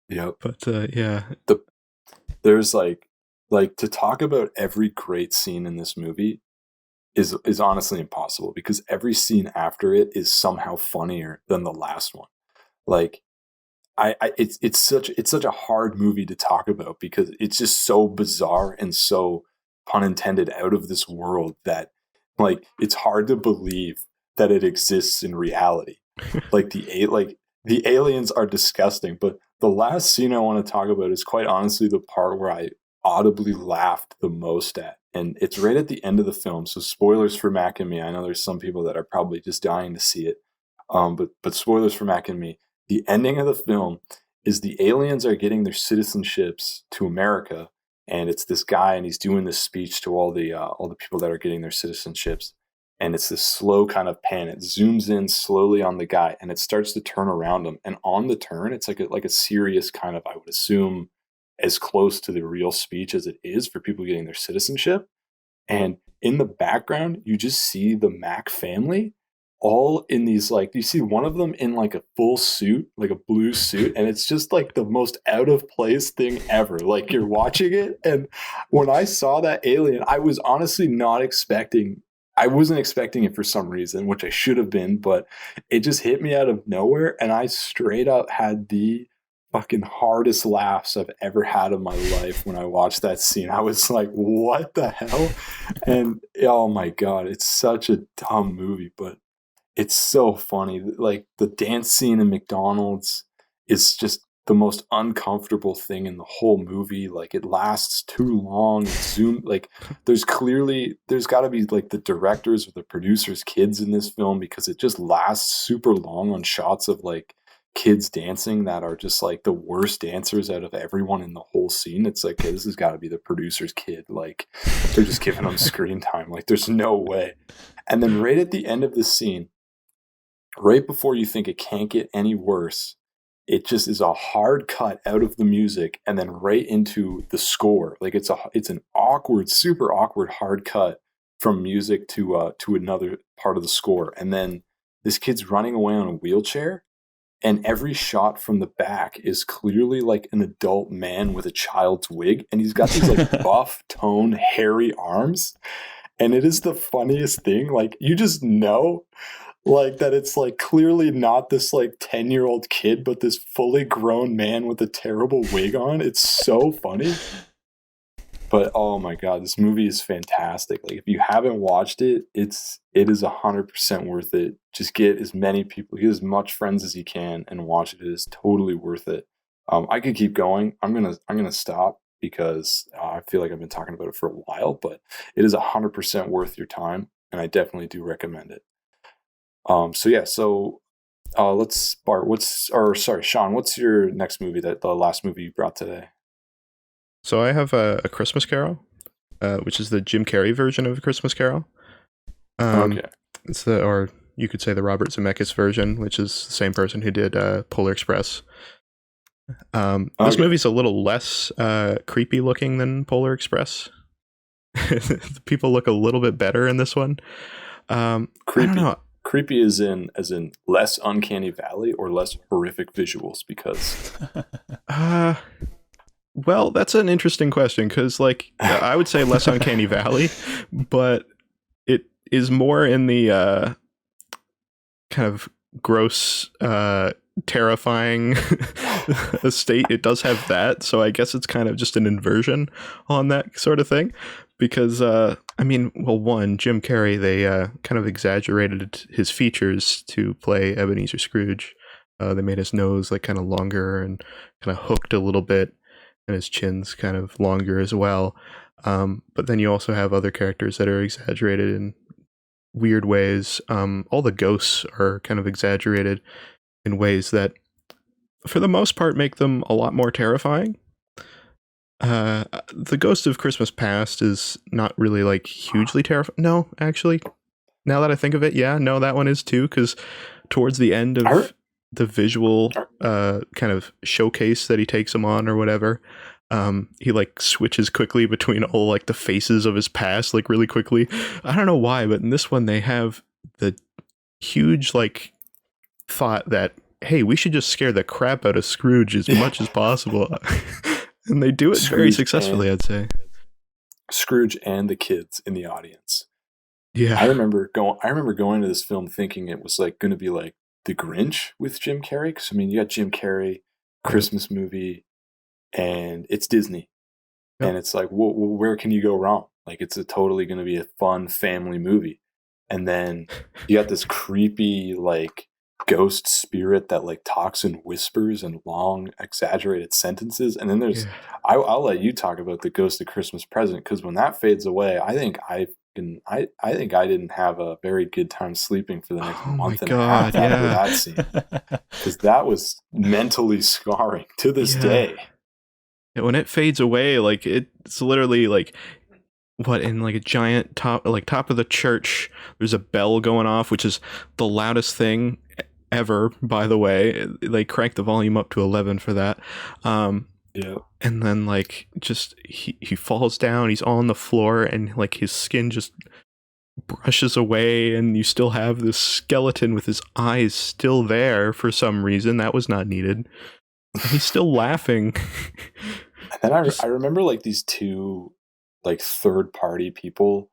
Yep. But yeah, there's like to talk about every great scene in this movie is honestly impossible, because every scene after it is somehow funnier than the last one. Like it's such a hard movie to talk about because it's just so bizarre and so, pun intended, out of this world that like it's hard to believe that it exists in reality. Like the aliens are disgusting, but the last scene I want to talk about is quite honestly the part where I audibly laughed the most at, and it's right at the end of the film. So spoilers for Mac and me. I know there's some people that are probably just dying to see it, but spoilers for Mac and me. The ending of the film is the aliens are getting their citizenships to America, and it's this guy, and he's doing this speech to all the people that are getting their citizenships, and it's this slow kind of pan. It zooms in slowly on the guy, and it starts to turn around him. And on the turn, it's like a serious kind of, I would assume, as close to the real speech as it is for people getting their citizenship. And in the background, you just see the Mac family all in these, like, you see one of them in like a full suit, like a blue suit, and it's just like the most out of place thing ever. Like, you're watching it, and when I saw that alien, I was honestly I wasn't expecting it for some reason, which I should have been, but it just hit me out of nowhere, and I straight up had the fucking hardest laughs I've ever had in my life when I watched that scene. I was like, what the hell? And oh my God, it's such a dumb movie, but it's so funny. Like, the dance scene in McDonald's is just the most uncomfortable thing in the whole movie. Like, it lasts too long. Like, there's got to be like the directors or the producers' kids in this film, because it just lasts super long on shots of like kids dancing that are just like the worst dancers out of everyone in the whole scene. It's like, okay, this has got to be the producer's kid. Like, they're just giving them screen time. Like, there's no way. And then right at the end of the scene, right before you think it can't get any worse, it just is a hard cut out of the music and then right into the score. Like, it's an awkward, super awkward hard cut from music to another part of the score. And then this kid's running away on a wheelchair, and every shot from the back is clearly like an adult man with a child's wig, and he's got these like buff, toned, hairy arms. And it is the funniest thing. Like, you just know, like, that it's like clearly not this like 10-year-old kid, but this fully grown man with a terrible wig on. It's so funny. But oh my God, this movie is fantastic. Like, if you haven't watched it, it is 100% worth it. Just get as many people, get as much friends as you can, and watch it. It is totally worth it. I could keep going. I'm gonna stop because I feel like I've been talking about it for a while. But it is 100% worth your time, and I definitely do recommend it. Sean, what's your next movie, the last movie you brought today? So I have a Christmas Carol, which is the Jim Carrey version of A Christmas Carol. Okay. It's or you could say the Robert Zemeckis version, which is the same person who did Polar Express. This movie's a little less creepy looking than Polar Express. The people look a little bit better in this one. Creepy. I don't know. Creepy as in less uncanny valley or less horrific visuals, because Well, that's an interesting question because, like, I would say less Uncanny Valley, but it is more in the kind of gross, terrifying state. It does have that, so I guess it's kind of just an inversion on that sort of thing. Because, I mean, well, one, Jim Carrey, they kind of exaggerated his features to play Ebenezer Scrooge. They made his nose like kind of longer and kind of hooked a little bit, and his chin's kind of longer as well. But then you also have other characters that are exaggerated in weird ways. All the ghosts are kind of exaggerated in ways that, for the most part, make them a lot more terrifying. The Ghost of Christmas Past is not really like hugely terrifying. No, actually, now that I think of it, yeah, no, that one is too, because towards the end of the visual kind of showcase that he takes him on or whatever, he like switches quickly between all like the faces of his past, like really quickly. I don't know why, but in this one they have the huge like thought that, hey, we should just scare the crap out of Scrooge as much as possible. And they do it very successfully, I'd say. Scrooge and the kids in the audience. Yeah. I remember going to this film thinking it was like going to be like The Grinch with Jim Carrey. Because, I mean, you got Jim Carrey, Christmas movie, and it's Disney. Yep. And it's like, where can you go wrong? Like, it's totally going to be a fun family movie. And then you got this creepy, like, ghost spirit that like talks in whispers and long exaggerated sentences. And then there's I'll let you talk about the Ghost of Christmas Present, because when that fades away, I think I didn't have a very good time sleeping for the next month and a half after that scene, because that was mentally scarring to this day. Yeah, when it fades away, like it's literally like what, in like a giant top of the church, there's a bell going off, which is the loudest thing ever, by the way. They cranked the volume up to 11 for that. And then like just he falls down, he's on the floor, and like his skin just brushes away, and you still have this skeleton with his eyes still there for some reason. That was not needed. And he's still laughing. And I remember like these two like third party people,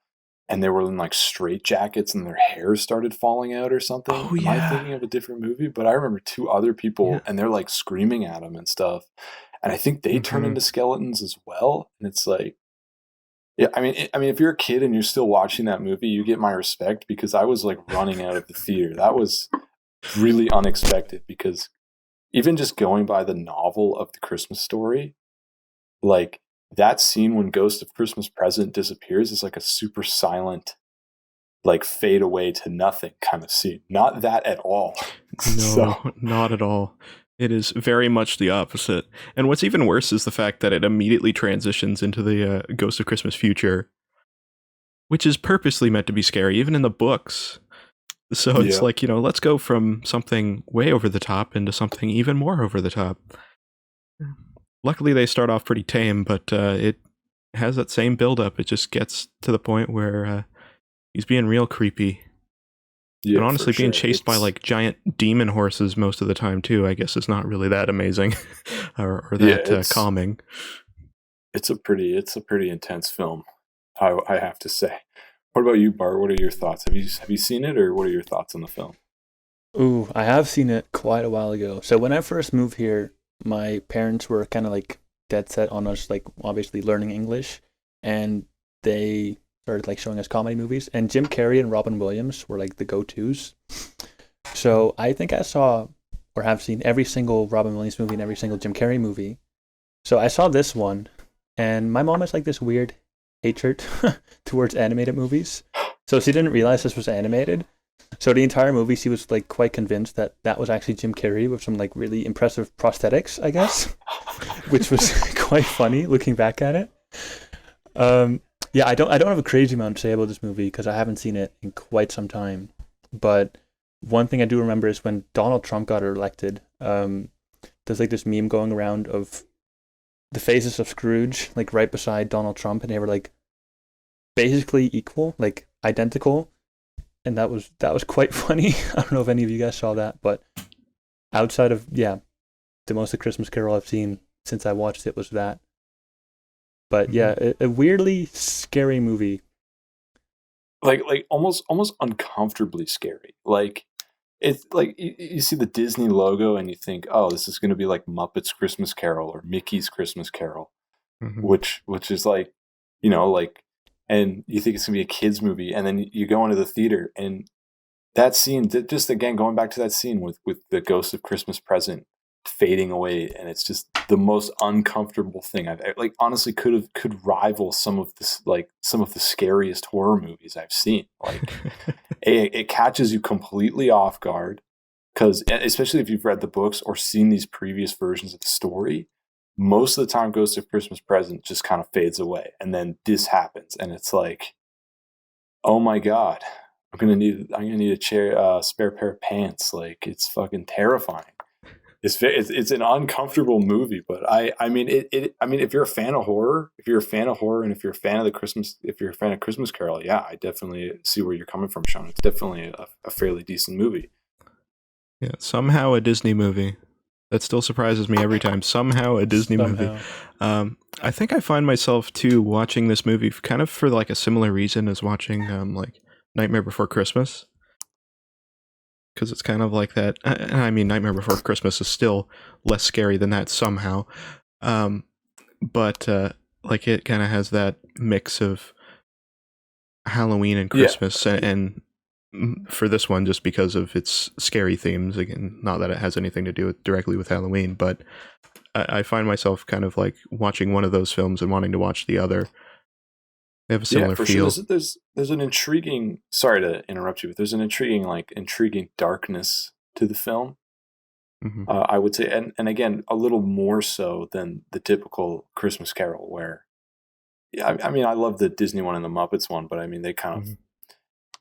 and they were in like straight jackets and their hair started falling out or something. Oh, yeah. Am I thinking of a different movie? But I remember two other people and they're like screaming at them and stuff. And I think they turn into skeletons as well. And it's like, yeah, I mean, if you're a kid and you're still watching that movie, you get my respect, because I was like running out of the theater. That was really unexpected, because even just going by the novel of The Christmas Story, like, that scene when Ghost of Christmas Present disappears is like a super silent, like fade away to nothing kind of scene. Not that at all. No, not at all. It is very much the opposite. And what's even worse is the fact that it immediately transitions into the Ghost of Christmas Future, which is purposely meant to be scary, even in the books. So it's like, let's go from something way over the top into something even more over the top. Luckily, they start off pretty tame, but it has that same build-up. It just gets to the point where he's being real creepy. Yeah, and honestly, being chased by like giant demon horses most of the time too, I guess, is not really that amazing or that calming. It's a pretty intense film, I have to say. What about you, Bart? What are your thoughts? Have you seen it, or what are your thoughts on the film? Ooh, I have seen it quite a while ago. So when I first moved here, my parents were kind of like dead set on us, like obviously learning English, and they started like showing us comedy movies, and Jim Carrey and Robin Williams were like the go-tos. So I think I saw or have seen every single Robin Williams movie and every single Jim Carrey movie. So I saw this one, and my mom has like this weird hatred towards animated movies. So she didn't realize this was animated. So the entire movie, she was like quite convinced that that was actually Jim Carrey with some like really impressive prosthetics, I guess, which was quite funny looking back at it. Yeah, I don't have a crazy amount to say about this movie because I haven't seen it in quite some time. But one thing I do remember is when Donald Trump got elected, there's like this meme going around of the faces of Scrooge like right beside Donald Trump, and they were like basically equal, like identical. And that was quite funny. I don't know if any of you guys saw that, but outside of the most of Christmas Carol I've seen since I watched it was that. But yeah, a weirdly scary movie. Like almost uncomfortably scary. Like it's like you see the Disney logo and you think, oh, this is going to be like Muppets Christmas Carol or Mickey's Christmas Carol, which is like, you know, like, and you think it's going to be a kids movie, and then you go into the theater and that scene, just again going back to that scene with the Ghost of Christmas Present fading away, and it's just the most uncomfortable thing I've like honestly could rival some of the scariest horror movies I've seen. Like it catches you completely off guard, because especially if you've read the books or seen these previous versions of the story, most of the time Ghost of Christmas Present just kind of fades away, and then this happens, and it's like, oh my god, I'm gonna need a spare pair of pants. Like, it's fucking terrifying. It's an uncomfortable movie, but I mean if you're a fan of horror, and if you're a fan of Christmas Carol, yeah, I definitely see where you're coming from, Sean. It's definitely a fairly decent movie. Yeah, somehow a Disney movie. That still surprises me every time. Somehow a Disney movie. I think I find myself too watching this movie kind of for like a similar reason as watching like Nightmare Before Christmas. Because it's kind of like that. I mean, Nightmare Before Christmas is still less scary than that somehow. But like it kind of has that mix of Halloween and Christmas. Yeah. And for this one, just because of its scary themes, again, not that it has anything to do directly with Halloween, but I find myself kind of like watching one of those films and wanting to watch the other. They have a similar feel. Sure. There's an intriguing. Sorry to interrupt you, but there's an intriguing darkness to the film. Mm-hmm. I would say, and again, a little more so than the typical Christmas Carol, where, I mean, I love the Disney one and the Muppets one, but I mean, they kind of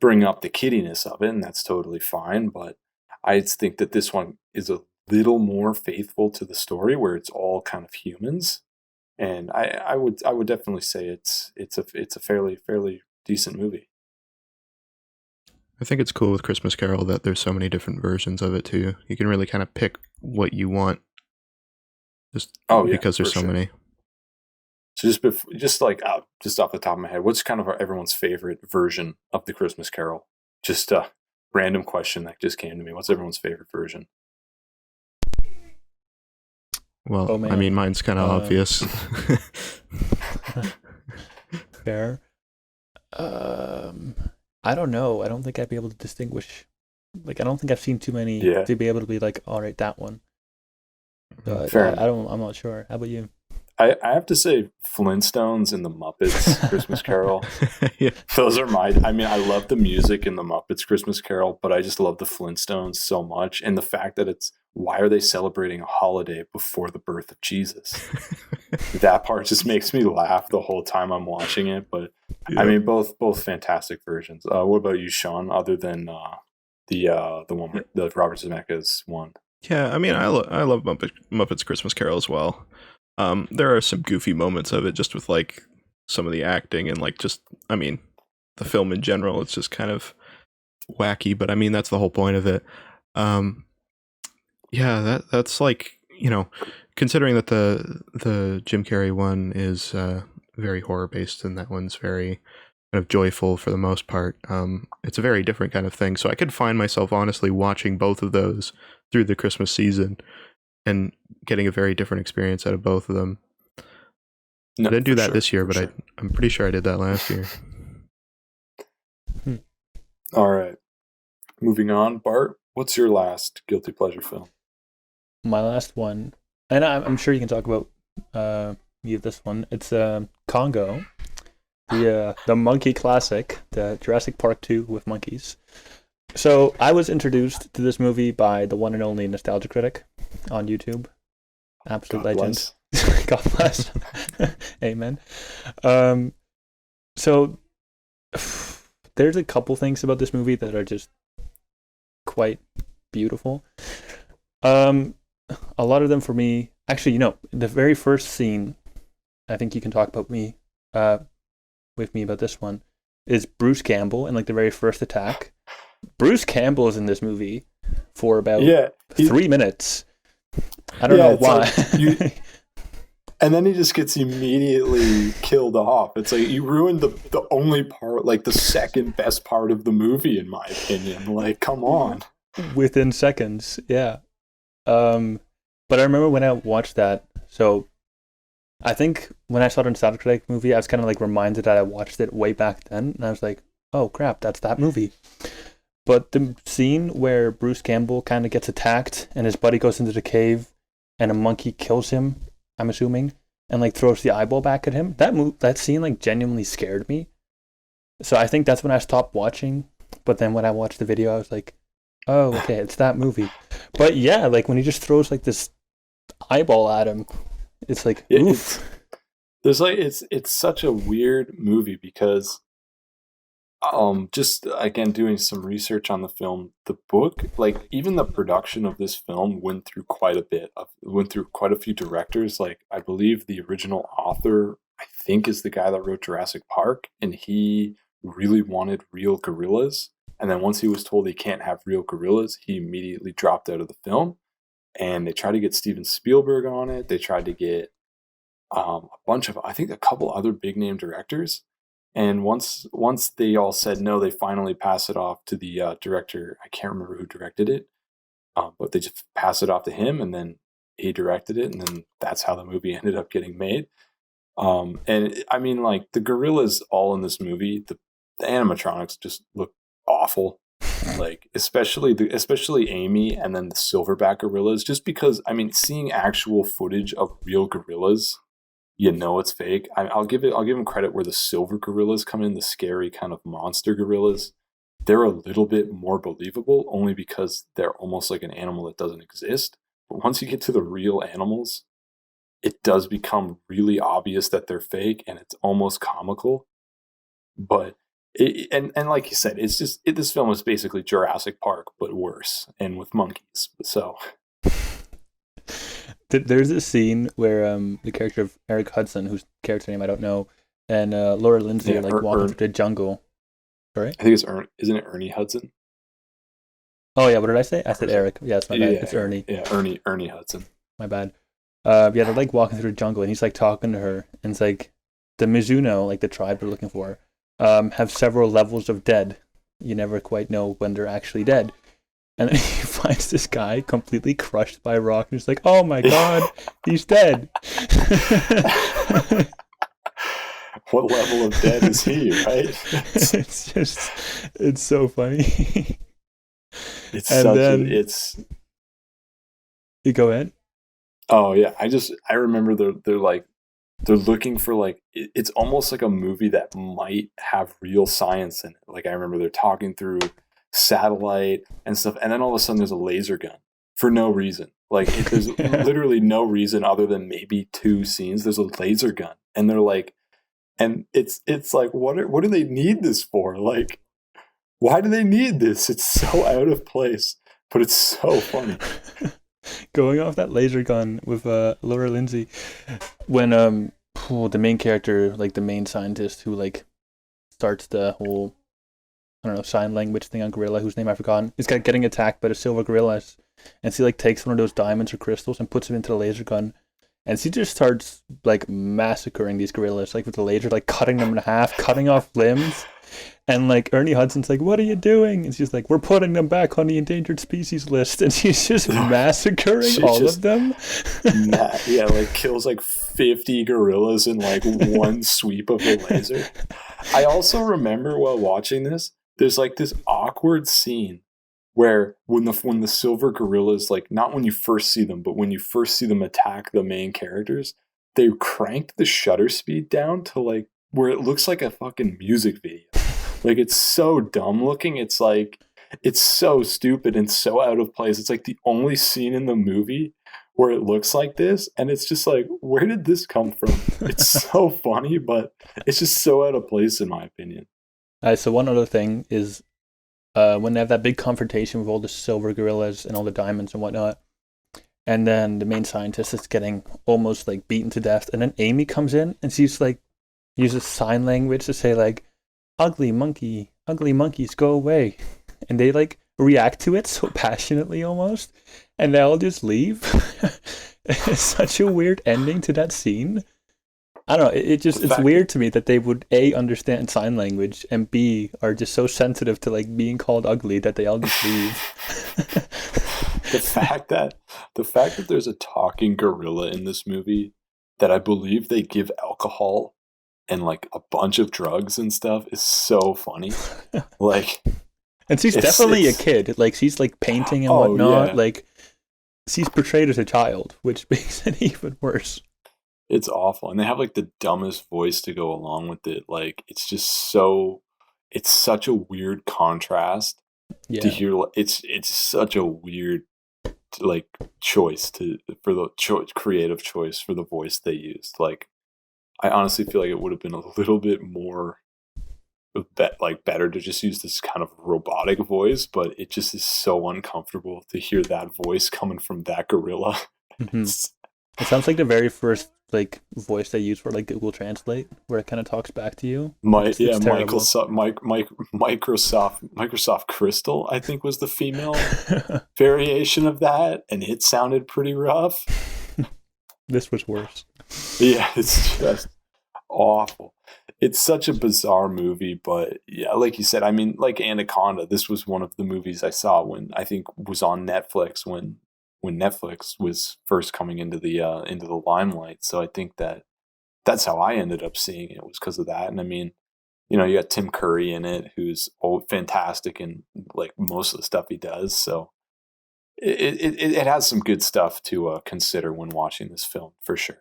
bring up the kiddiness of it, and that's totally fine. But I think that this one is a little more faithful to the story, where it's all kind of humans. And I would definitely say it's a fairly decent movie. I think it's cool with Christmas Carol that there's so many different versions of it too. You can really kind of pick what you want, because there's so many. So just off the top of my head, what's kind of everyone's favorite version of the Christmas Carol? Just a random question that just came to me. What's everyone's favorite version? Well, I mean, mine's kind of obvious. Fair. I don't know. I don't think I'd be able to distinguish. Like, I don't think I've seen too many to be able to be like, all right, that one. Fair. I'm not sure. How about you? I have to say Flintstones and the Muppets Christmas Carol. Yeah. Those are I love the music in the Muppets Christmas Carol, but I just love the Flintstones so much. And the fact that why are they celebrating a holiday before the birth of Jesus? That part just makes me laugh the whole time I'm watching it. But yeah. I mean, both fantastic versions. What about you, Sean, other than the one, the Robert Zemeckis one? Yeah, I mean, I love Muppets Christmas Carol as well. There are some goofy moments of it, just with like some of the acting and like just, I mean, the film in general. It's just kind of wacky, but I mean that's the whole point of it. Yeah, that's like, you know, considering that the Jim Carrey one is very horror based and that one's very kind of joyful for the most part. It's a very different kind of thing. So I could find myself honestly watching both of those through the Christmas season and getting a very different experience out of both of them. No, I didn't do that this year, but I'm pretty sure I did that last year. All right. Moving on. Bart, what's your last guilty pleasure film? My last one, and I'm sure you can talk about me of this one. It's Congo, the monkey classic, the Jurassic Park 2 with monkeys. So I was introduced to this movie by the one and only Nostalgia Critic on YouTube. Absolute legend. God bless. Amen. So there's a couple things about this movie that are just quite beautiful. A lot of them for me, actually, you know, the very first scene, I think you can talk about with me about this one, is Bruce Campbell and like the very first attack. Bruce Campbell is in this movie for about 3 minutes. I don't know why. And then he just gets immediately killed off. It's like you ruined the only part, like the second best part of the movie, in my opinion. Like, come on. Within seconds, yeah. But I remember when I watched that, so I think when I saw the Nostalgia Critic movie, I was kind of like reminded that I watched it way back then, and I was like, oh crap, that's that movie. But the scene where Bruce Campbell kind of gets attacked and his buddy goes into the cave and a monkey kills him, I'm assuming, and like throws the eyeball back at him, that scene like genuinely scared me. So I think that's when I stopped watching. But then when I watched the video, I was like, oh, okay, it's that movie. But yeah, like when he just throws like this eyeball at him, it's like, oof. It's such a weird movie because just again doing some research on the film, the book, like even the production of this film went through quite a few directors. Like I believe the original author, I think, is the guy that wrote Jurassic Park, and he really wanted real gorillas. And then once he was told he can't have real gorillas, he immediately dropped out of the film. And they tried to get Steven Spielberg on it. They tried to get a couple other big name directors. And once they all said no, they finally passed it off to the director. I can't remember who directed it, but they just passed it off to him, and then he directed it, and then that's how the movie ended up getting made. And I mean, like the gorillas all in this movie, the animatronics just look awful. Like especially Amy and then the silverback gorillas, just because I mean, seeing actual footage of real gorillas, it's fake. I'll give them credit where the silver gorillas come in, the scary kind of monster gorillas. They're a little bit more believable, only because they're almost like an animal that doesn't exist. But once you get to the real animals, it does become really obvious that they're fake, and it's almost comical. But and like you said, it's just this film is basically Jurassic Park but worse and with monkeys. So there's a scene where the character of Eric Hudson, whose character name I don't know, and Laura Lindsay are like walking through the jungle. Sorry, I think it's isn't it Ernie Hudson? Oh yeah, what did I say? I said Eric. Yeah, it's my bad. It's Ernie. Yeah, Ernie Hudson. My bad. Yeah, they're like walking through the jungle, and he's like talking to her, and it's like the Mizuno, like the tribe they're looking for, have several levels of dead. You never quite know when they're actually dead. And then he finds this guy completely crushed by a rock, and he's like, "Oh my god, he's dead." What level of dead is he? Right? It's so funny. You go ahead. Oh yeah, I remember they're looking for like it's almost like a movie that might have real science in it. Like I remember they're talking through satellite and stuff, and then all of a sudden there's a laser gun for no reason. Like there's literally no reason other than maybe two scenes. There's a laser gun, and they're like, and it's like what do they need this for? Like, why do they need this? It's so out of place, but it's so funny. Going off that laser gun with Laura Lindsay, when the main character, like the main scientist who like starts the whole, I don't know, sign language thing on gorilla, whose name I've forgotten, is getting attacked by the silver gorillas, and she like takes one of those diamonds or crystals and puts it into the laser gun, and she just starts like massacring these gorillas, like with the laser, like cutting them in half, cutting off limbs. And like Ernie Hudson's like, "What are you doing?" And she's like, "We're putting them back on the endangered species list." And she's just massacring all of them. Yeah, like kills like 50 gorillas in like one sweep of the laser. I also remember while watching this, there's like this awkward scene where when the silver gorillas, like not when you first see them, but when you first see them attack the main characters, they cranked the shutter speed down to like where it looks like a fucking music video. Like it's so dumb looking. It's like it's so stupid and so out of place. It's like the only scene in the movie where it looks like this, and it's just like, where did this come from? It's so funny, but it's just so out of place in my opinion. So one other thing is when they have that big confrontation with all the silver gorillas and all the diamonds and whatnot, and then the main scientist is getting almost like beaten to death, and then Amy comes in and she's like uses sign language to say like, ugly monkeys, go away. And they like react to it so passionately almost. and they all just leave. It's such a weird ending to that scene. I don't know. It's weird to me that they would A, understand sign language, and B, are just so sensitive to like being called ugly that they all just leave. The fact that there's a talking gorilla in this movie that I believe they give alcohol and like a bunch of drugs and stuff is so funny. Like, and she's definitely a kid. Like, she's like painting and whatnot. Yeah. Like, she's portrayed as a child, which makes it even worse. It's awful. And they have like the dumbest voice to go along with it. Like, it's just so, it's such a weird contrast to hear. It's such a weird like choice for the creative choice for the voice they used. Like, I honestly feel like it would have been a little bit more better to just use this kind of robotic voice, but it just is so uncomfortable to hear that voice coming from that gorilla. Mm-hmm. It sounds like the very first like voice they use for like Google Translate, where it kind of talks back to you. Microsoft Crystal, I think, was the female variation of that, and it sounded pretty rough. This was worse. Yeah, it's just awful. It's such a bizarre movie, but yeah, like you said, I mean, like Anaconda, this was one of the movies I saw when I think was on Netflix when Netflix was first coming into the limelight. So I think that's how I ended up seeing it, was because of that. And I mean, you know, you got Tim Curry in it, who's fantastic in like most of the stuff he does. So it has some good stuff to consider when watching this film, for sure.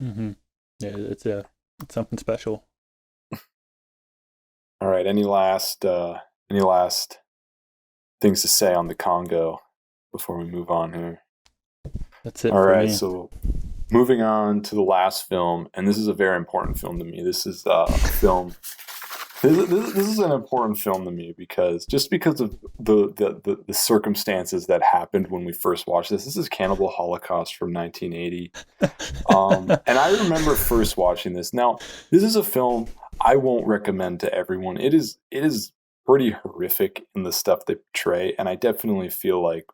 Mm-hmm. Yeah, it's something special. All right. Any last things to say on the Congo before we move on here? That's it. All right. So moving on to the last film, and this is a very important film to me. This is a film. This is an important film to me because of the circumstances that happened when we first watched this. This is Cannibal Holocaust from 1980. And I remember first watching this. Now, this is a film I won't recommend to everyone. It is pretty horrific in the stuff they portray, and I definitely feel like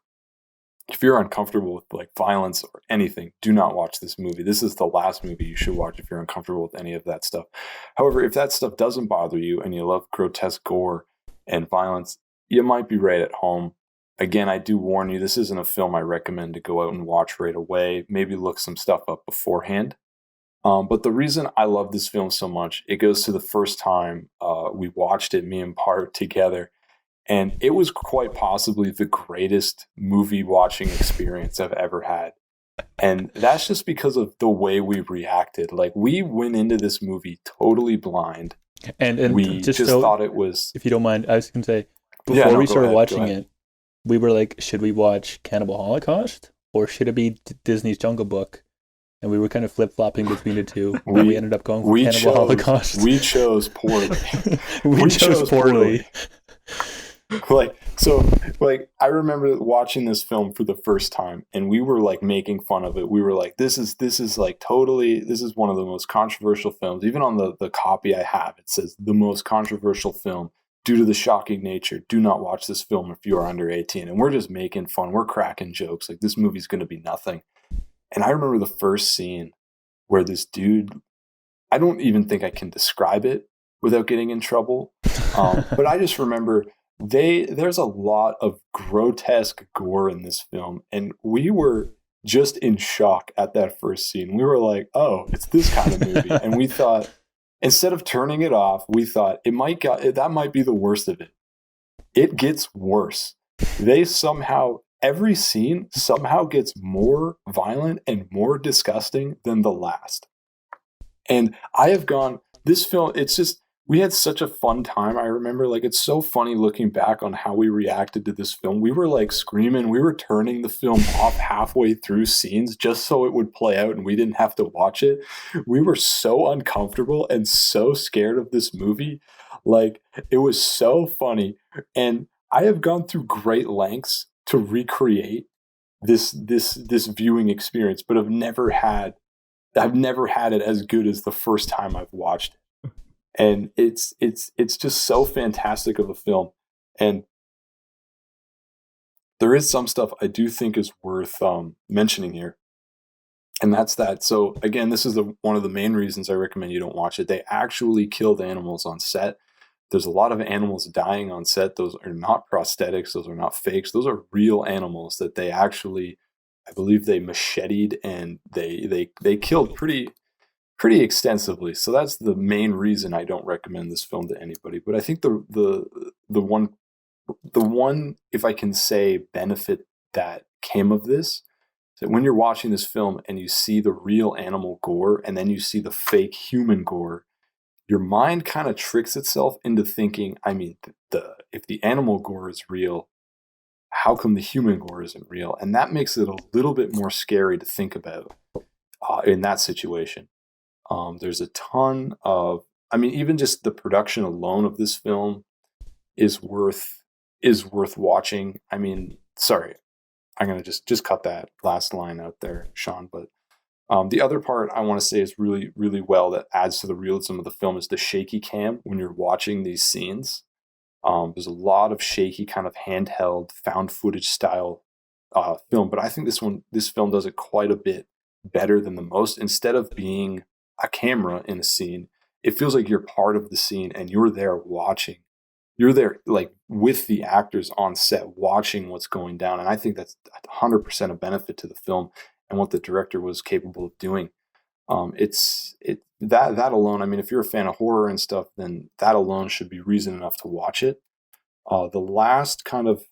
if you're uncomfortable with like violence or anything, do not watch this movie. This is the last movie you should watch if you're uncomfortable with any of that stuff. However, if that stuff doesn't bother you and you love grotesque gore and violence, you might be right at home. Again, I do warn you, this isn't a film I recommend to go out and watch right away. Maybe look some stuff up beforehand. But the reason I love this film so much, it goes to the first time we watched it, me and Bart together. And it was quite possibly the greatest movie watching experience I've ever had. And that's just because of the way we reacted. Like, we went into this movie totally blind. And we just thought it was... If you don't mind, I was going to say, before we started watching it, we were like, should we watch Cannibal Holocaust? Or should it be Disney's Jungle Book? And we were kind of flip-flopping betwing the two. And we ended up going for Cannibal Holocaust. We chose poorly. we chose poorly. I remember watching this film for the first time, and we were like making fun of it. We were like, this is one of the most controversial films. Even on the copy I have, it says the most controversial film due to the shocking nature. Do not watch this film if you are under 18. And we're just making fun. We're cracking jokes. Like, this movie's going to be nothing. And I remember the first scene where this dude, I don't even think I can describe it without getting in trouble. But I just remember there's a lot of grotesque gore in this film, and we were just in shock at that first scene. We were like, oh, it's this kind of movie. And we thought, instead of turning it off, we thought that might be the worst of it. It gets worse. Every scene somehow gets more violent and more disgusting than the last. And this film, it's just, we had such a fun time. I remember, like, it's so funny looking back on how we reacted to this film. We were like screaming. We were turning the film off halfway through scenes just so it would play out and we didn't have to watch it. We were so uncomfortable and so scared of this movie. Like, it was so funny. And I have gone through great lengths to recreate this viewing experience, but I've never had it as good as the first time I've watched it. And it's just so fantastic of a film. And there is some stuff I do think is worth mentioning here. And that's that. So again, this is one of the main reasons I recommend you don't watch it. They actually killed animals on set. There's a lot of animals dying on set. Those are not prosthetics. Those are not fakes. Those are real animals that they actually, I believe they macheted and they killed pretty extensively. So that's the main reason I don't recommend this film to anybody. But I think the one, if I can say, benefit that came of this, that when you're watching this film and you see the real animal gore and then you see the fake human gore, your mind kind of tricks itself into thinking, I mean, if the animal gore is real, how come the human gore isn't real? And that makes it a little bit more scary to think about in that situation. There's a ton of, I mean, even just the production alone of this film is worth watching. I mean, sorry, I'm going to just cut that last line out there, Sean. But the other part I want to say is really, really well that adds to the realism of the film is the shaky cam when you're watching these scenes. There's a lot of shaky kind of handheld found footage style film, but I think this film does it quite a bit better than the most. Instead of being a camera in a scene, it feels like you're part of the scene and you're there watching. You're there like with the actors on set watching what's going down. And I think that's 100% a benefit to the film and what the director was capable of doing. That alone, I mean, if you're a fan of horror and stuff, then that alone should be reason enough to watch it. The last kind of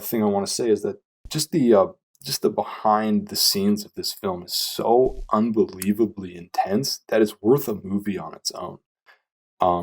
thing I want to say is that just the behind the scenes of this film is so unbelievably intense that it's worth a movie on its own.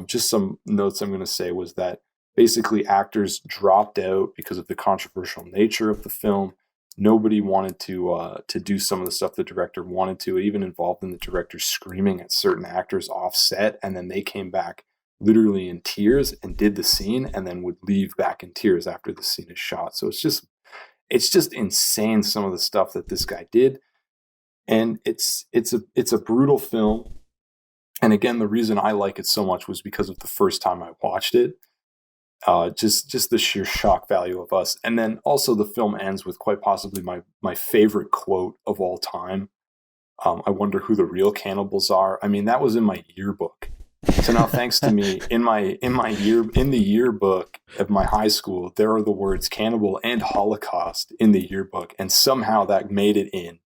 Just some notes I'm going to say was that basically actors dropped out because of the controversial nature of the film. Nobody wanted to do some of the stuff the director wanted to. It even involved in the director screaming at certain actors off set, and then they came back literally in tears and did the scene and then would leave back in tears after the scene is shot. So it's just insane, some of the stuff that this guy did. And it's a brutal film. And again, the reason I like it so much was because of the first time I watched it. Just the sheer shock value of us. And then also the film ends with quite possibly my favorite quote of all time. I wonder who the real cannibals are. I mean, that was in my yearbook. So now, thanks to me, in the yearbook of my high school, there are the words cannibal and Holocaust in the yearbook, and somehow that made it in.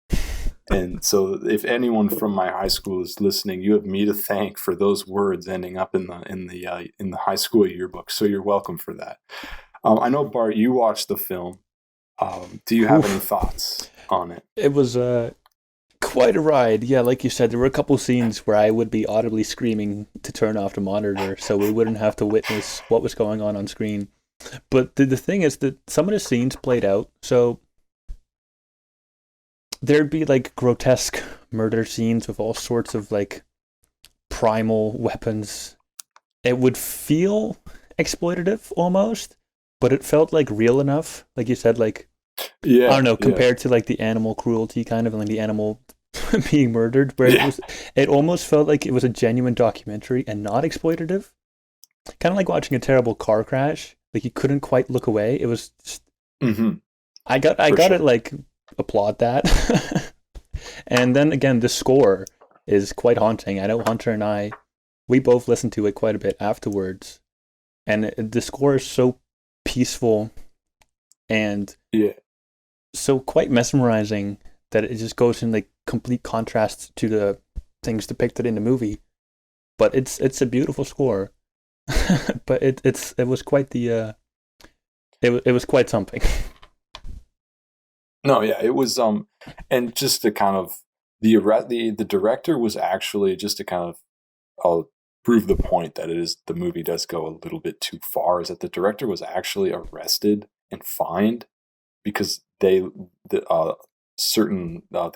And so, if anyone from my high school is listening, you have me to thank for those words ending up in the high school yearbook. So you're welcome for that. I know, Bart, you watched the film. Do you have any thoughts on it? It was quite a ride. Yeah, like you said, there were a couple scenes where I would be audibly screaming to turn off the monitor so we wouldn't have to witness what was going on screen. But the thing is that some of the scenes played out. So there'd be like grotesque murder scenes with all sorts of like primal weapons. It would feel exploitative almost, but it felt like real enough. Like you said, like, I don't know, compared to like the animal cruelty kind of, and like the animal being murdered, where it almost felt like it was a genuine documentary and not exploitative. Kind of like watching a terrible car crash. Like you couldn't quite look away. It was just, I got it, like, applaud that. And then again, the score is quite haunting. I know Hunter and we both listened to it quite a bit afterwards, and the score is so peaceful and so quite mesmerizing that it just goes in like complete contrast to the things depicted in the movie. But it's a beautiful score. But it was quite the it was quite something. No, yeah, it was and just to kind of the director was actually, just to kind of, I'll prove the point that the movie does go a little bit too far, is that the director was actually arrested and fined because the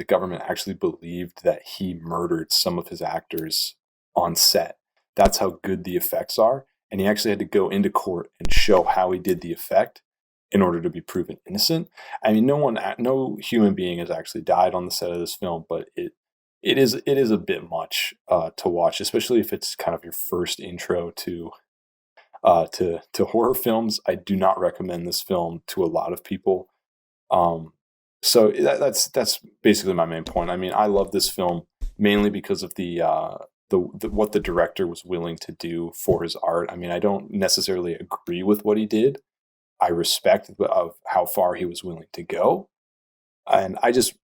government actually believed that he murdered some of his actors on set. That's how good the effects are. And he actually had to go into court and show how he did the effect in order to be proven innocent. I mean, no human being has actually died on the set of this film, but it is a bit much to watch, especially if it's kind of your first intro to horror films. I do not recommend this film to a lot of people. So that's basically my main point. I mean, I love this film mainly because of the what the director was willing to do for his art. I mean, I don't necessarily agree with what he did. I respect of how far he was willing to go. And I just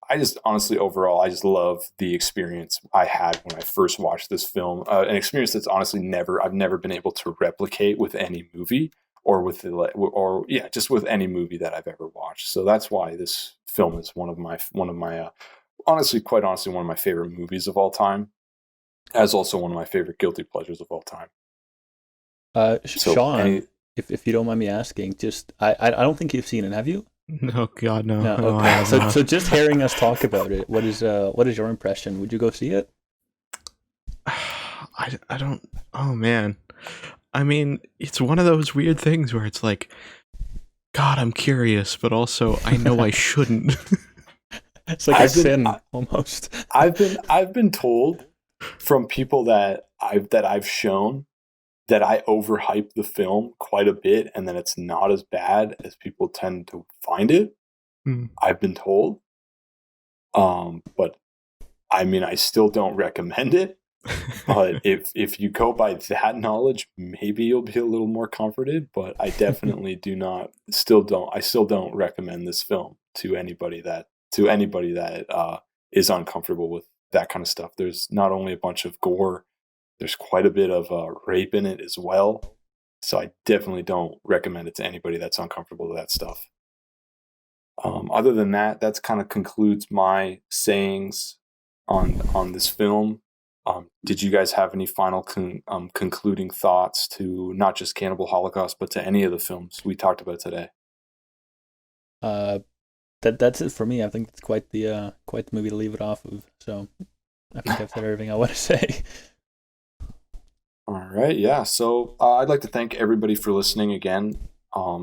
honestly, overall, I just love the experience I had when I first watched this film. An experience that's honestly I've never been able to replicate with any movie just with any movie that I've ever watched. So that's why this film is one of my quite honestly, one of my favorite movies of all time, as also one of my favorite guilty pleasures of all time. Sean, if you don't mind me asking, just I don't think you've seen it, have you? No, God, no. No, okay. So just hearing us talk about it, what is your impression? Would you go see it? I don't. Oh man, I mean, it's one of those weird things where it's like, God, I'm curious, but also I know I shouldn't. It's like sin almost. I've been told from people that I've shown that I overhype the film quite a bit, and that it's not as bad as people tend to find it. I've been told, but I mean, I still don't recommend it. But if you go by that knowledge, maybe you'll be a little more comforted. But I definitely still don't recommend this film to anybody that is uncomfortable with that kind of stuff. There's not only a bunch of gore, there's quite a bit of rape in it as well. So I definitely don't recommend it to anybody that's uncomfortable with that stuff. Other than that, that's kind of concludes my sayings on this film. Did you guys have any final concluding thoughts to not just Cannibal Holocaust, but to any of the films we talked about today? That's it for me. I think it's quite the movie to leave it off of. So I think I've said everything I want to say. All right, yeah. So I'd like to thank everybody for listening again.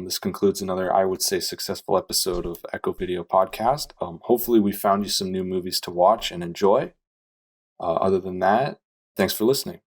This concludes another, I would say, successful episode of EchoVideo Podcast. Hopefully we found you some new movies to watch and enjoy. Other than that, thanks for listening.